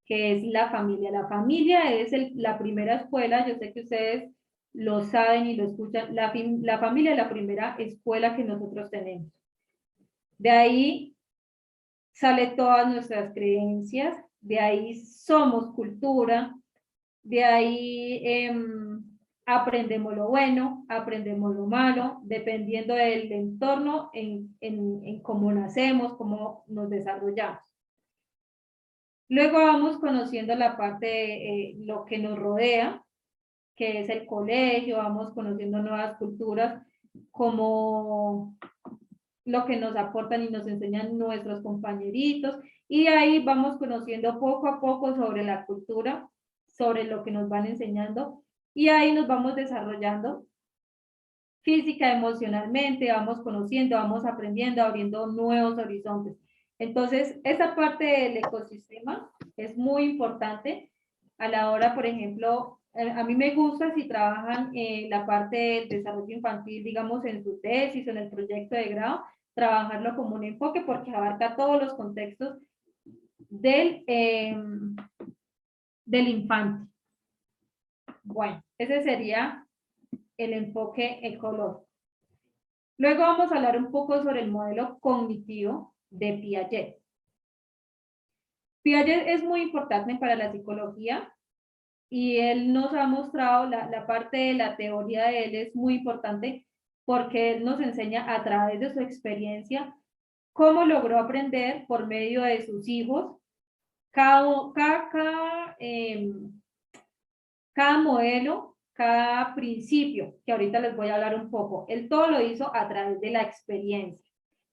que es la familia. La familia es la primera escuela, yo sé que ustedes lo saben y lo escuchan, la familia es la primera escuela que nosotros tenemos. De ahí salen todas nuestras creencias, de ahí somos cultura, de ahí aprendemos lo bueno, aprendemos lo malo, dependiendo del entorno en cómo nacemos, cómo nos desarrollamos. Luego vamos conociendo la parte de lo que nos rodea, que es el colegio, vamos conociendo nuevas culturas, como lo que nos aportan y nos enseñan nuestros compañeritos, y ahí vamos conociendo poco a poco sobre la cultura, sobre lo que nos van enseñando, y ahí nos vamos desarrollando física, emocionalmente, vamos conociendo, vamos aprendiendo, abriendo nuevos horizontes. Entonces, esa parte del ecosistema es muy importante a la hora, por ejemplo, a mí me gusta si trabajan la parte del desarrollo infantil, digamos, en su tesis o en el proyecto de grado, trabajarlo como un enfoque porque abarca todos los contextos del infante. Bueno, ese sería el enfoque ecológico. Luego vamos a hablar un poco sobre el modelo cognitivo de Piaget. Piaget es muy importante para la psicología y él nos ha mostrado la parte de la teoría de él es muy importante porque él nos enseña a través de su experiencia cómo logró aprender por medio de sus hijos cada modelo, cada principio, que ahorita les voy a hablar un poco. Él todo lo hizo a través de la experiencia,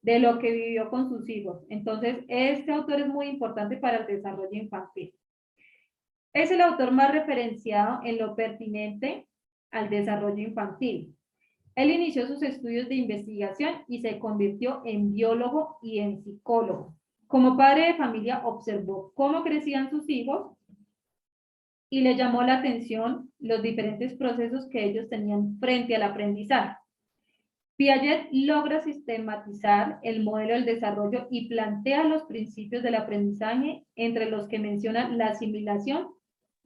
de lo que vivió con sus hijos. Entonces, este autor es muy importante para el desarrollo infantil. Es el autor más referenciado en lo pertinente al desarrollo infantil. Él inició sus estudios de investigación y se convirtió en biólogo y en psicólogo. Como padre de familia observó cómo crecían sus hijos y le llamó la atención los diferentes procesos que ellos tenían frente al aprendizaje. Piaget logra sistematizar el modelo del desarrollo y plantea los principios del aprendizaje, entre los que menciona la asimilación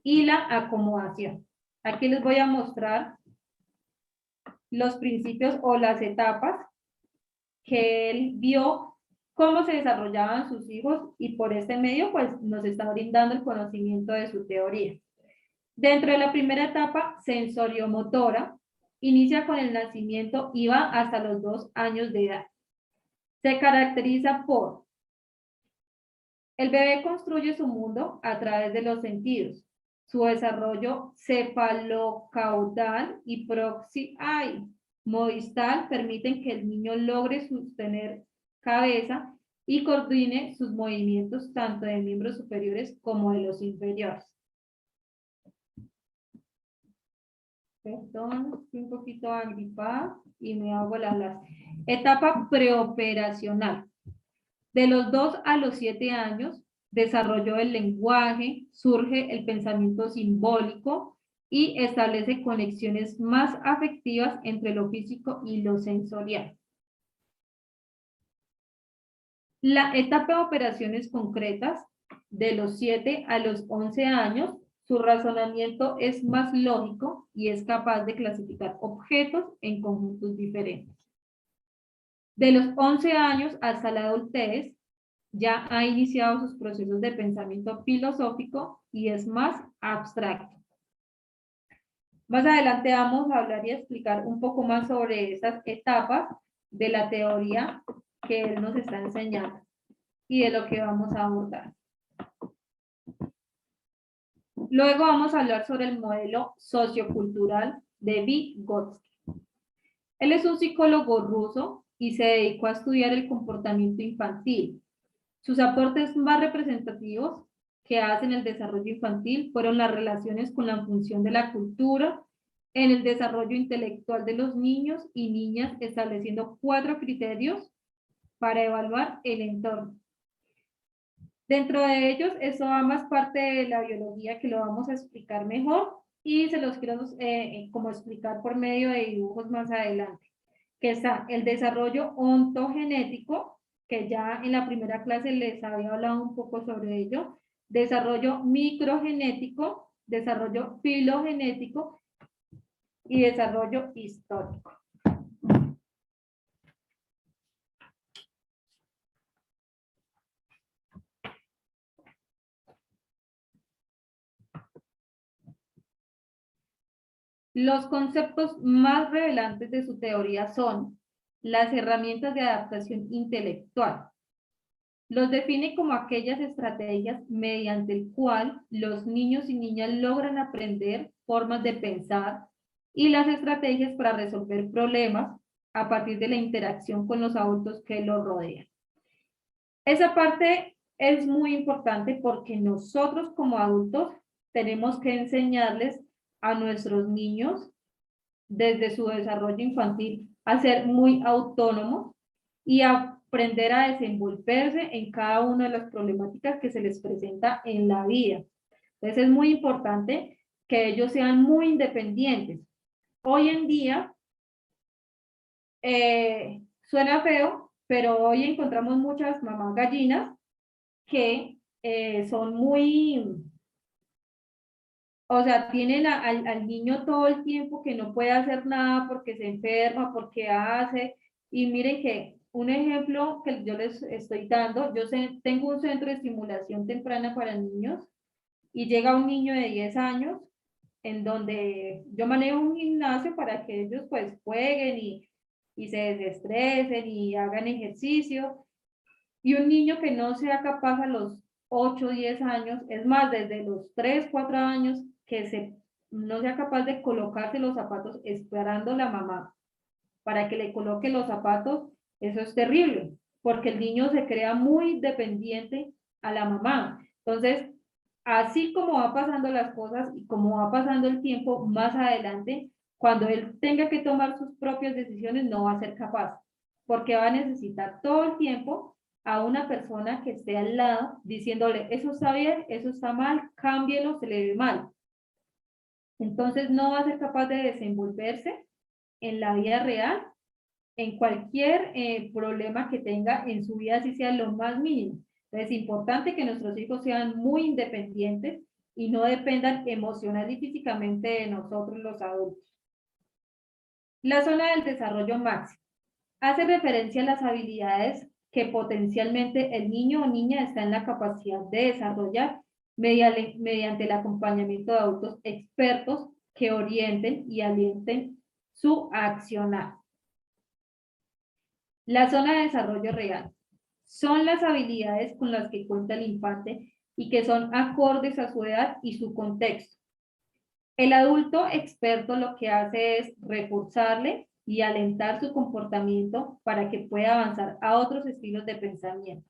y la acomodación. Aquí les voy a mostrar los principios o las etapas que él vio cómo se desarrollaban sus hijos y por este medio pues nos está brindando el conocimiento de su teoría. Dentro de la primera etapa sensoriomotora, inicia con el nacimiento y va hasta los 2 años de edad. Se caracteriza por el bebé construye su mundo a través de los sentidos. Su desarrollo cefalocaudal y proximodistal permiten que el niño logre sostener cabeza y coordine sus movimientos tanto de miembros superiores como de los inferiores. Perdón, estoy un poquito agripada y me hago la etapa preoperacional. De los 2 a los 7 años, desarrolló el lenguaje, surge el pensamiento simbólico y establece conexiones más afectivas entre lo físico y lo sensorial. La etapa de operaciones concretas, de los 7 a los 11 años, su razonamiento es más lógico y es capaz de clasificar objetos en conjuntos diferentes. De los 11 años hasta la adultez, ya ha iniciado sus procesos de pensamiento filosófico y es más abstracto. Más adelante vamos a hablar y explicar un poco más sobre estas etapas de la teoría que él nos está enseñando y de lo que vamos a abordar. Luego vamos a hablar sobre el modelo sociocultural de Vygotsky. Él es un psicólogo ruso y se dedicó a estudiar el comportamiento infantil. Sus aportes más representativos que hacen el desarrollo infantil fueron las relaciones con la función de la cultura en el desarrollo intelectual de los niños y niñas, estableciendo 4 criterios para evaluar el entorno. Dentro de ellos, eso va más parte de la biología que lo vamos a explicar mejor y se los quiero como explicar por medio de dibujos más adelante, que está el desarrollo ontogenético, que ya en la primera clase les había hablado un poco sobre ello, desarrollo microgenético, desarrollo filogenético y desarrollo histórico. Los conceptos más relevantes de su teoría son las herramientas de adaptación intelectual. Los define como aquellas estrategias mediante el cual los niños y niñas logran aprender formas de pensar y las estrategias para resolver problemas a partir de la interacción con los adultos que los rodean. Esa parte es muy importante porque nosotros como adultos tenemos que enseñarles a nuestros niños desde su desarrollo infantil a ser muy autónomos y a aprender a desenvolverse en cada una de las problemáticas que se les presenta en la vida. Entonces es muy importante que ellos sean muy independientes. Hoy en día, suena feo, pero hoy encontramos muchas mamás gallinas que son muy, o sea, tienen al niño todo el tiempo que no puede hacer nada porque se enferma, porque hace, y miren que un ejemplo que yo les estoy dando, tengo un centro de estimulación temprana para niños y llega un niño de 10 años en donde yo manejo un gimnasio para que ellos pues jueguen y se desestresen y hagan ejercicio. Y un niño que no sea capaz a los 8 o 10 años, es más, desde los 3, 4 años, que no sea capaz de colocarse los zapatos esperando la mamá para que le coloque los zapatos, eso es terrible, porque el niño se crea muy dependiente a la mamá. Entonces, así como va pasando las cosas y como va pasando el tiempo, más adelante, cuando él tenga que tomar sus propias decisiones, no va a ser capaz, porque va a necesitar todo el tiempo a una persona que esté al lado diciéndole, eso está bien, eso está mal, cámbielo, se le ve mal. Entonces no va a ser capaz de desenvolverse en la vida real, en cualquier problema que tenga en su vida, si sea lo más mínimo. Entonces es importante que nuestros hijos sean muy independientes y no dependan emocional y físicamente de nosotros los adultos. La zona del desarrollo máximo hace referencia a las habilidades que potencialmente el niño o niña está en la capacidad de desarrollar mediante el acompañamiento de adultos expertos que orienten y alienten su accionar. La zona de desarrollo real son las habilidades con las que cuenta el infante y que son acordes a su edad y su contexto. El adulto experto lo que hace es reforzarle y alentar su comportamiento para que pueda avanzar a otros estilos de pensamiento.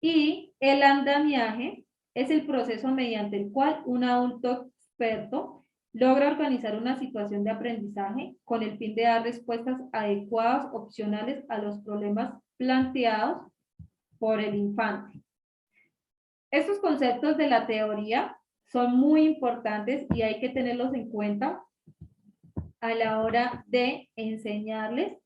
Y el andamiaje es el proceso mediante el cual un adulto experto logra organizar una situación de aprendizaje con el fin de dar respuestas adecuadas, opcionales a los problemas planteados por el infante. Estos conceptos de la teoría son muy importantes y hay que tenerlos en cuenta a la hora de enseñarles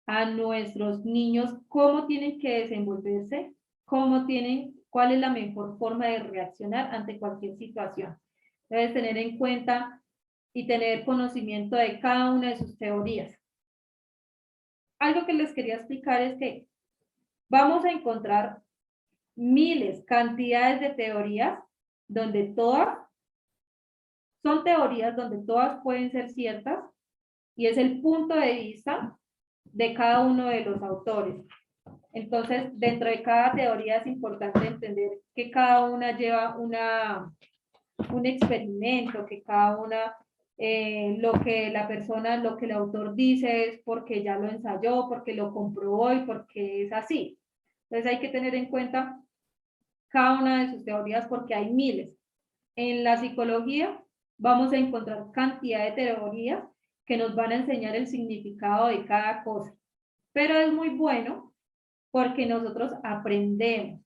a nuestros niños cómo tienen que desenvolverse, cuál es la mejor forma de reaccionar ante cualquier situación. Debes tener en cuenta y tener conocimiento de cada una de sus teorías. Algo que les quería explicar es que vamos a encontrar miles, cantidades de teorías donde todas son teorías donde todas pueden ser ciertas y es el punto de vista de cada uno de los autores. Entonces, dentro de cada teoría es importante entender que cada una lleva un experimento, que cada una, lo que la persona, lo que el autor dice es porque ya lo ensayó, porque lo comprobó y porque es así. Entonces hay que tener en cuenta cada una de sus teorías porque hay miles. En la psicología vamos a encontrar cantidad de teorías que nos van a enseñar el significado de cada cosa. Pero es muy bueno porque nosotros aprendemos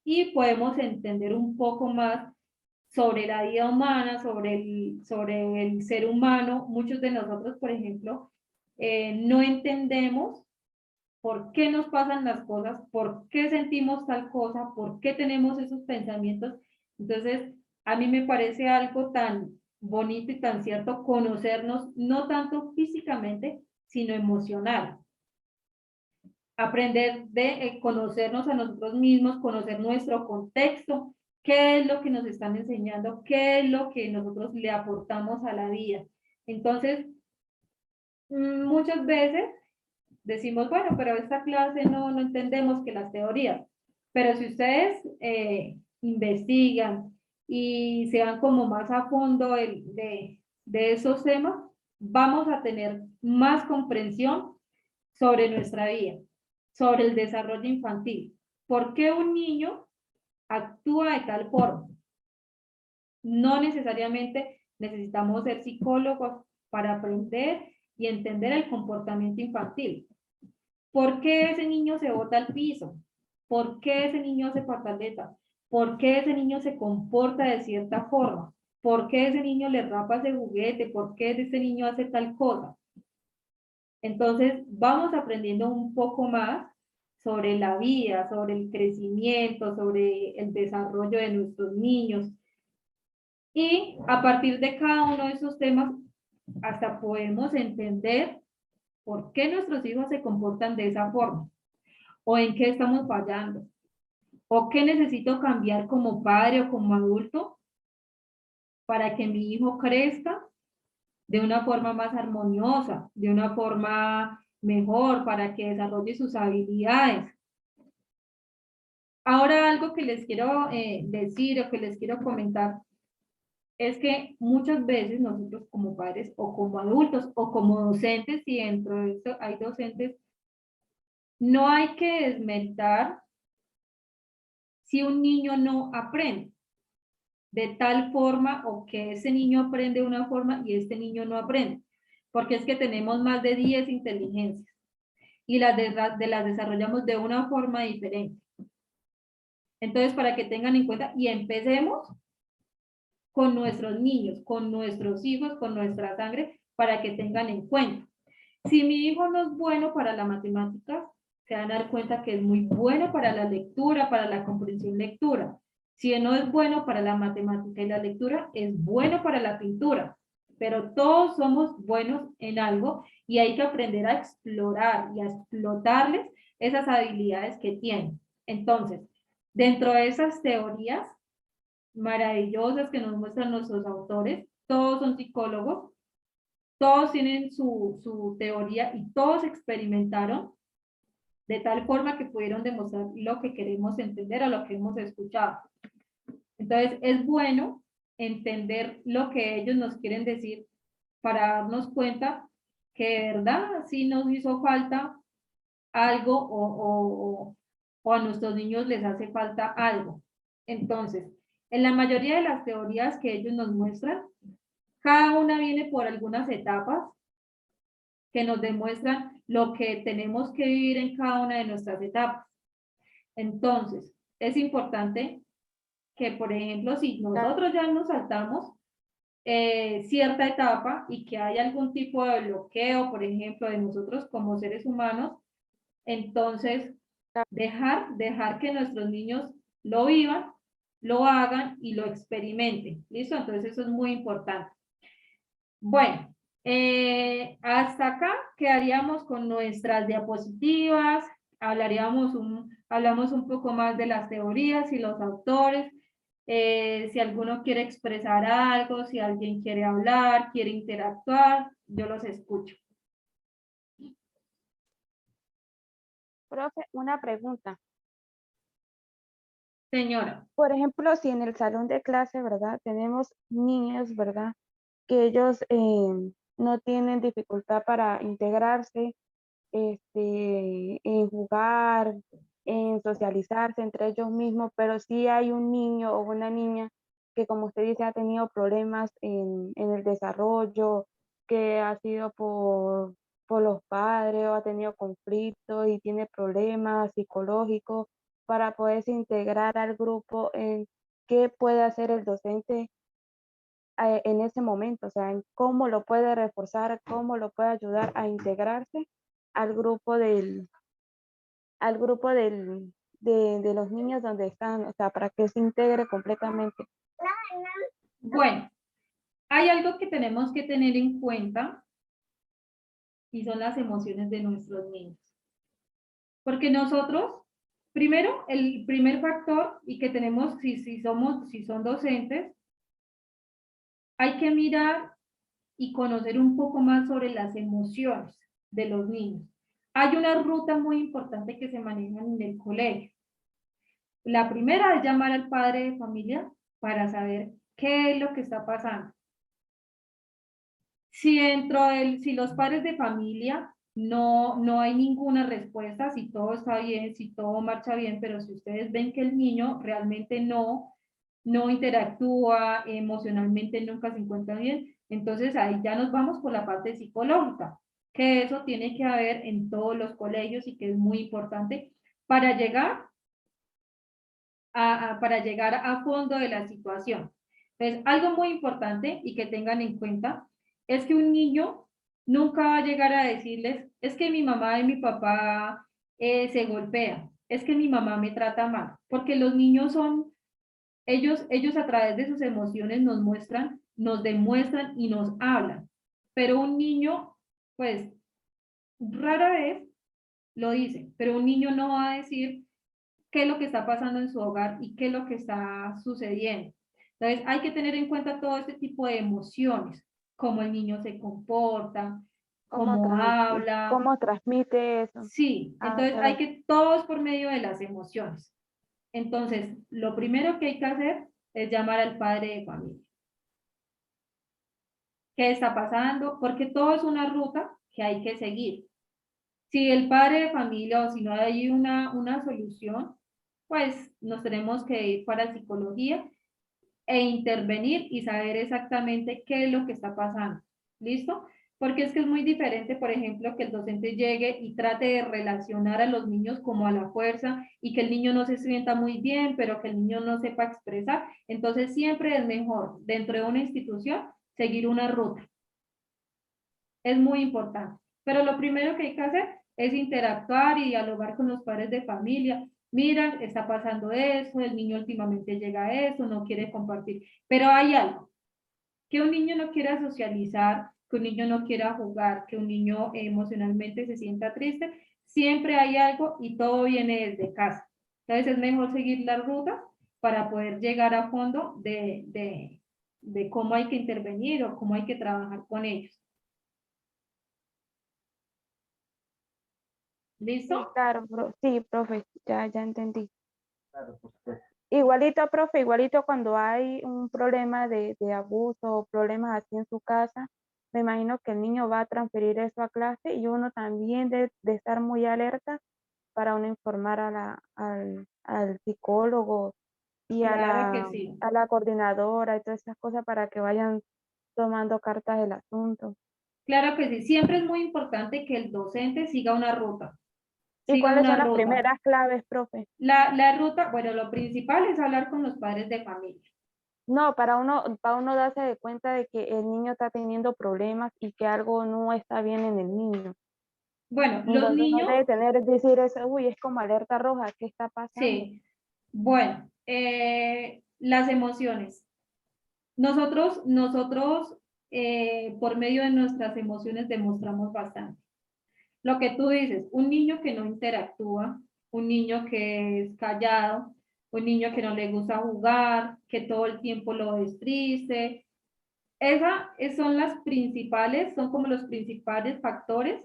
y podemos entender un poco más sobre la vida humana, sobre el ser humano. Muchos de nosotros, por ejemplo, no entendemos por qué nos pasan las cosas, por qué sentimos tal cosa, por qué tenemos esos pensamientos. Entonces, a mí me parece algo tan bonito y tan cierto conocernos, no tanto físicamente, sino emocional. Aprender de conocernos a nosotros mismos, conocer nuestro contexto, qué es lo que nos están enseñando, qué es lo que nosotros le aportamos a la vida. Entonces, muchas veces decimos, bueno, pero esta clase no entendemos que las teorías, pero si ustedes investigan y se van como más a fondo de esos temas, vamos a tener más comprensión sobre nuestra vida, sobre el desarrollo infantil. ¿Por qué un niño actúa de tal forma? No necesariamente necesitamos ser psicólogos para aprender y entender el comportamiento infantil. ¿Por qué ese niño se bota al piso? ¿Por qué ese niño se pataleta? ¿Por qué ese niño se comporta de cierta forma? ¿Por qué ese niño le rapa ese juguete? ¿Por qué ese niño hace tal cosa? Entonces, vamos aprendiendo un poco más sobre la vida, sobre el crecimiento, sobre el desarrollo de nuestros niños. Y a partir de cada uno de esos temas, hasta podemos entender por qué nuestros hijos se comportan de esa forma, o en qué estamos fallando, o qué necesito cambiar como padre o como adulto para que mi hijo crezca de una forma más armoniosa, de una forma mejor, para que desarrolle sus habilidades. Ahora algo que les quiero decir o que les quiero comentar es que muchas veces nosotros como padres o como adultos o como docentes, y dentro de esto hay docentes, no hay que desmeritar si un niño no aprende de tal forma o que ese niño aprende de una forma y este niño no aprende, porque es que tenemos más de 10 inteligencias y las desarrollamos de una forma diferente. Entonces, para que tengan en cuenta y empecemos con nuestros niños, con nuestros hijos, con nuestra sangre, para que tengan en cuenta. Si mi hijo no es bueno para la matemática, se van a dar cuenta que es muy bueno para la lectura, para la comprensión lectura. Si no es bueno para la matemática y la lectura, es bueno para la pintura. Pero todos somos buenos en algo y hay que aprender a explorar y a explotarles esas habilidades que tienen. Entonces, dentro de esas teorías maravillosas que nos muestran nuestros autores, todos son psicólogos, todos tienen su teoría y todos experimentaron de tal forma que pudieron demostrar lo que queremos entender o lo que hemos escuchado. Entonces, es bueno entender lo que ellos nos quieren decir para darnos cuenta que de verdad sí nos hizo falta algo o a nuestros niños les hace falta algo. Entonces, en la mayoría de las teorías que ellos nos muestran, cada una viene por algunas etapas que nos demuestran lo que tenemos que vivir en cada una de nuestras etapas. Entonces, es importante que, por ejemplo, si nosotros ya nos saltamos cierta etapa y que hay algún tipo de bloqueo, por ejemplo, de nosotros como seres humanos, entonces dejar que nuestros niños lo vivan, lo hagan y lo experimenten. ¿Listo? Entonces eso es muy importante. Bueno, hasta acá quedaríamos con nuestras diapositivas, hablamos un poco más de las teorías y los autores. Si alguno quiere expresar algo, si alguien quiere hablar, quiere interactuar, yo los escucho. Profe, una pregunta. Señora. Por ejemplo, si en el salón de clase, ¿verdad? Tenemos niños, ¿verdad? Que ellos no tienen dificultad para integrarse, en jugar, en socializarse entre ellos mismos, pero sí hay un niño o una niña que, como usted dice, ha tenido problemas en el desarrollo, que ha sido por los padres o ha tenido conflictos y tiene problemas psicológicos para poderse integrar al grupo. ¿Qué puede hacer el docente en ese momento? O sea, en cómo lo puede reforzar, cómo lo puede ayudar a integrarse al grupo de los niños donde están, o sea, para que se integre completamente. Bueno, hay algo que tenemos que tener en cuenta y son las emociones de nuestros niños. Porque nosotros, primero, el primer factor y que tenemos, si son docentes, hay que mirar y conocer un poco más sobre las emociones de los niños. Hay una ruta muy importante que se maneja en el colegio. La primera es llamar al padre de familia para saber qué es lo que está pasando. Si los padres de familia no hay ninguna respuesta, si todo está bien, si todo marcha bien, pero si ustedes ven que el niño realmente no interactúa emocionalmente, nunca se encuentra bien, entonces ahí ya nos vamos por la parte psicológica, que eso tiene que haber en todos los colegios y que es muy importante para llegar a fondo de la situación. Entonces, algo muy importante y que tengan en cuenta es que un niño nunca va a llegar a decirles, es que mi mamá y mi papá se golpean, es que mi mamá me trata mal, porque los niños ellos a través de sus emociones nos muestran, nos demuestran y nos hablan, pero un niño, pues, rara vez lo dice, pero un niño no va a decir qué es lo que está pasando en su hogar y qué es lo que está sucediendo. Entonces, hay que tener en cuenta todo este tipo de emociones, cómo el niño se comporta, cómo habla. Cómo transmite eso. Sí, entonces Está hay bien. que, todo es por medio de las emociones. Entonces, lo primero que hay que hacer es llamar al padre de familia. ¿Qué está pasando? Porque todo es una ruta que hay que seguir. Si el padre de familia o si no hay una solución, pues nos tenemos que ir para psicología e intervenir y saber exactamente qué es lo que está pasando. ¿Listo? Porque es que es muy diferente, por ejemplo, que el docente llegue y trate de relacionar a los niños como a la fuerza y que el niño no se sienta muy bien, pero que el niño no sepa expresar. Entonces siempre es mejor dentro de una institución seguir una ruta. Es muy importante. Pero lo primero que hay que hacer es interactuar y dialogar con los padres de familia. mira, está pasando eso, el niño últimamente llega a eso, no quiere compartir, pero hay algo, que un niño no quiera socializar, que un niño no quiera jugar, que un niño emocionalmente se sienta triste, siempre hay algo y todo viene desde casa. Entonces es mejor seguir la ruta para poder llegar a fondo de cómo hay que intervenir o cómo hay que trabajar con ellos. Sí, ¿Listo? claro, sí, profe, ya entendí. Igualito, profe, igualito cuando hay un problema de abuso o problemas así en su casa, me imagino que el niño va a transferir eso a clase y uno también de estar muy alerta para uno informar al psicólogo y Claro que sí. a la coordinadora y todas esas cosas para que vayan tomando cartas del asunto. Claro que sí. Siempre es muy importante que el docente siga una ruta. ¿Y Siga cuáles una son las ruta. primeras claves, profe? La ruta, bueno, lo principal es hablar con los padres de familia. No, para uno darse de cuenta de que el niño está teniendo problemas y que algo no está bien en el niño. Bueno, los Entonces uno niños, debe tener, es decir, eso, uy, es como alerta roja, ¿qué está pasando? sí. Bueno, las emociones. Nosotros, por medio de nuestras emociones demostramos bastante. Lo que tú dices, un niño que no interactúa, un niño que es callado, un niño que no le gusta jugar, que todo el tiempo lo ves triste, son las principales, son como los principales factores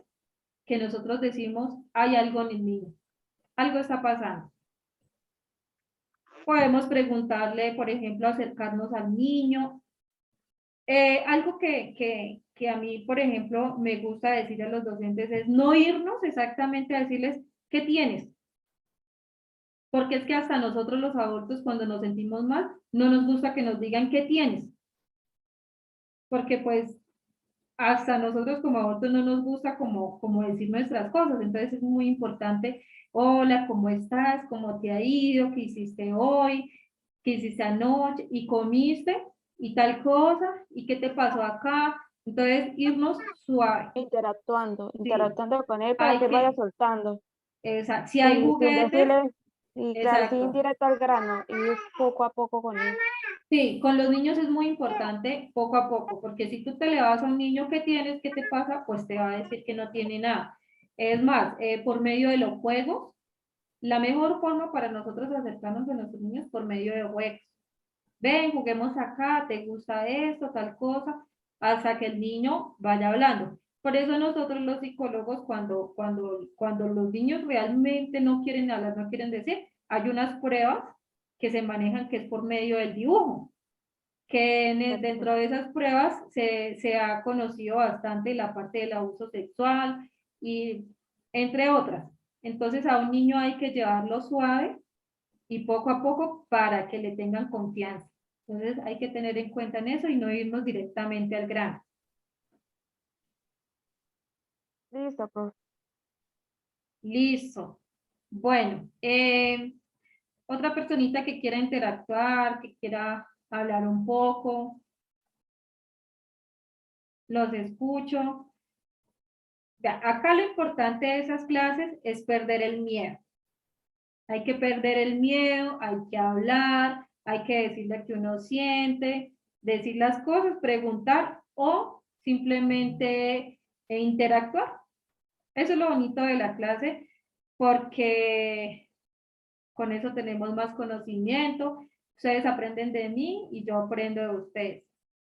que nosotros decimos, hay algo en el niño, algo está pasando. Podemos preguntarle, por ejemplo, acercarnos al niño. Algo que a mí, por ejemplo, me gusta decir a los docentes es no irnos exactamente a decirles, ¿qué tienes? Porque es que hasta nosotros los adultos, cuando nos sentimos mal, no nos gusta que nos digan, ¿qué tienes? Porque pues hasta nosotros como adultos no nos gusta como decir nuestras cosas, entonces es muy importante, hola, ¿cómo estás? ¿Cómo te ha ido? ¿Qué hiciste hoy? ¿Qué hiciste anoche? ¿Y comiste? ¿Y tal cosa? ¿Y qué te pasó acá? Entonces, irnos suave, sí, Interactuando con él para hay que él vaya que, soltando, si hay sin juguetes, decirle, y claro, sin ir exacto, directo al grano, y es poco a poco con él. sí, con los niños es muy importante poco a poco, porque si tú te le vas a un niño que tienes, ¿qué te pasa? Pues te va a decir que no tiene nada. Es más, por medio de los juegos, la mejor forma para nosotros acercarnos a nuestros niños por medio de juegos. Ven, juguemos acá, ¿te gusta esto, tal cosa? Hasta que el niño vaya hablando. Por eso nosotros los psicólogos, cuando los niños realmente no quieren hablar, no quieren decir, hay unas pruebas que se manejan que es por medio del dibujo, que dentro de esas pruebas se ha conocido bastante la parte del abuso sexual y entre otras. Entonces a un niño hay que llevarlo suave y poco a poco para que le tengan confianza. Entonces hay que tener en cuenta en eso y no irnos directamente al grano. Listo, profe. Listo. Bueno, otra personita que quiera interactuar, que quiera hablar un poco, los escucho. Acá lo importante de esas clases es perder el miedo. Hay que perder el miedo, hay que hablar, hay que decirle que uno siente, decir las cosas, preguntar o simplemente interactuar. Eso es lo bonito de la clase porque con eso tenemos más conocimiento. Ustedes aprenden de mí y yo aprendo de ustedes.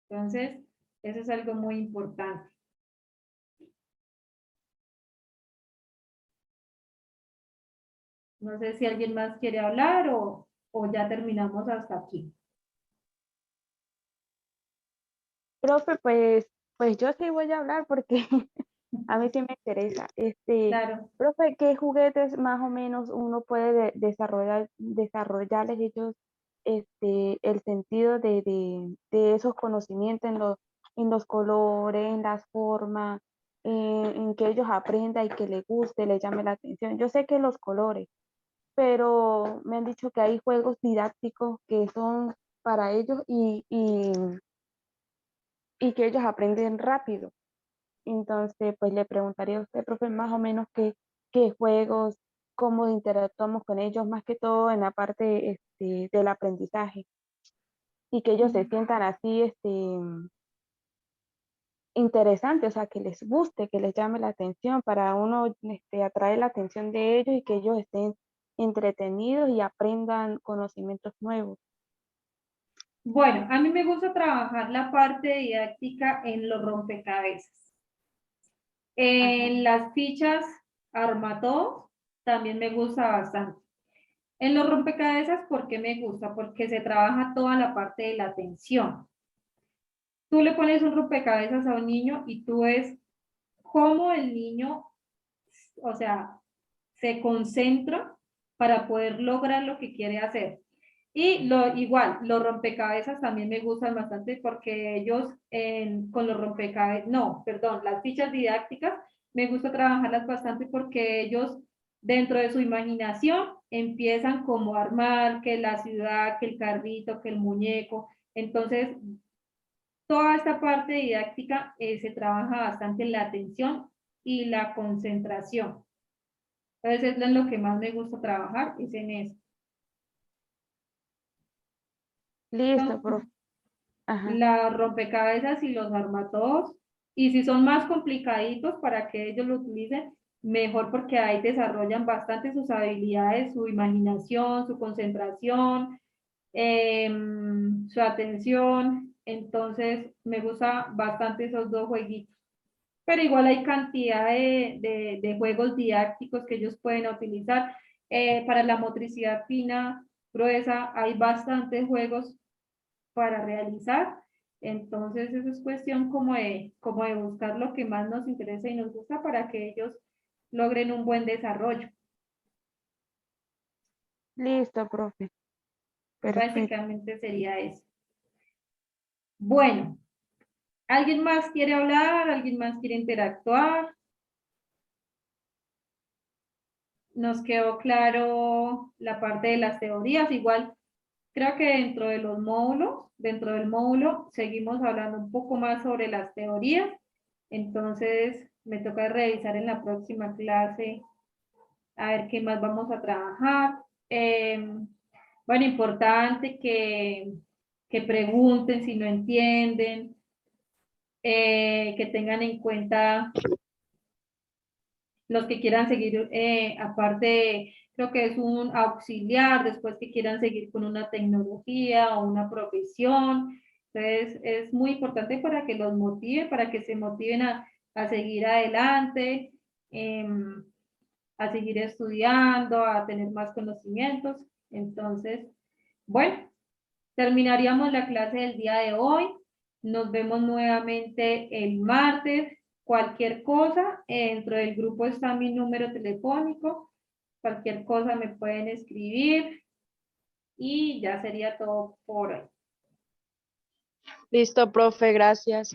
Entonces, eso es algo muy importante. No sé si alguien más quiere hablar o ya terminamos hasta aquí. Profe, pues yo sí voy a hablar porque a mí sí me interesa. Claro. Profe, ¿qué juguetes más o menos uno puede desarrollarles ellos el sentido de esos conocimientos en los colores, en las formas, en que ellos aprendan y que les guste, les llame la atención? Yo sé que los colores, pero me han dicho que hay juegos didácticos que son para ellos y que ellos aprenden rápido. Entonces, pues le preguntaría a usted, profe, más o menos qué juegos cómo interactuamos con ellos, más que todo en la parte del aprendizaje, y que ellos se sientan así interesantes, o sea, que les guste, que les llame la atención, para uno atraer la atención de ellos y que ellos estén entretenidos y aprendan conocimientos nuevos. Bueno, a mí me gusta trabajar la parte didáctica en los rompecabezas. En las fichas Armatodo también me gusta bastante. En los rompecabezas, ¿por qué me gusta? Porque se trabaja toda la parte de la atención. Tú le pones un rompecabezas a un niño y tú ves cómo el niño, o sea, se concentra para poder lograr lo que quiere hacer. Y igual, los rompecabezas también me gustan bastante porque ellos con los rompecabezas, no, perdón, las fichas didácticas, me gusta trabajarlas bastante porque ellos dentro de su imaginación empiezan como a armar que la ciudad, que el carrito, que el muñeco. Entonces, toda esta parte didáctica se trabaja bastante en la atención y la concentración. Entonces, es en lo que más me gusta trabajar, es en eso. Listo, profe. Ajá. Las rompecabezas y los armatodos, y si son más complicaditos para que ellos lo utilicen, mejor porque ahí desarrollan bastante sus habilidades, su imaginación, su concentración, su atención. Entonces, me gusta bastante esos dos jueguitos. Pero igual hay cantidad de juegos didácticos que ellos pueden utilizar. Para la motricidad fina, gruesa, hay bastantes juegos para realizar. Entonces, eso es cuestión como de buscar lo que más nos interesa y nos gusta para que ellos logren un buen desarrollo. Listo, profe. Perfecto. Básicamente sería eso. Bueno, ¿alguien más quiere hablar? ¿Alguien más quiere interactuar? Nos quedó claro la parte de las teorías. Igual, creo que dentro del módulo, seguimos hablando un poco más sobre las teorías. Entonces, me toca revisar en la próxima clase a ver qué más vamos a trabajar. Bueno, importante que pregunten si no entienden, que tengan en cuenta los que quieran seguir, aparte, creo que es un auxiliar, después que quieran seguir con una tecnología o una profesión. Entonces, es muy importante para que los motive, para que se motiven a seguir adelante, a seguir estudiando, a tener más conocimientos. Entonces, bueno, terminaríamos la clase del día de hoy. Nos vemos nuevamente el martes. Cualquier cosa, dentro del grupo está mi número telefónico. Cualquier cosa me pueden escribir y ya sería todo por hoy. Listo, profe, gracias.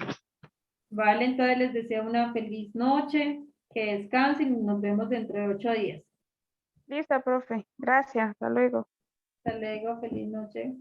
Vale, entonces les deseo una feliz noche, que descansen y nos vemos dentro de 8 días. Listo, profe. Gracias. Hasta luego. Hasta luego, feliz noche.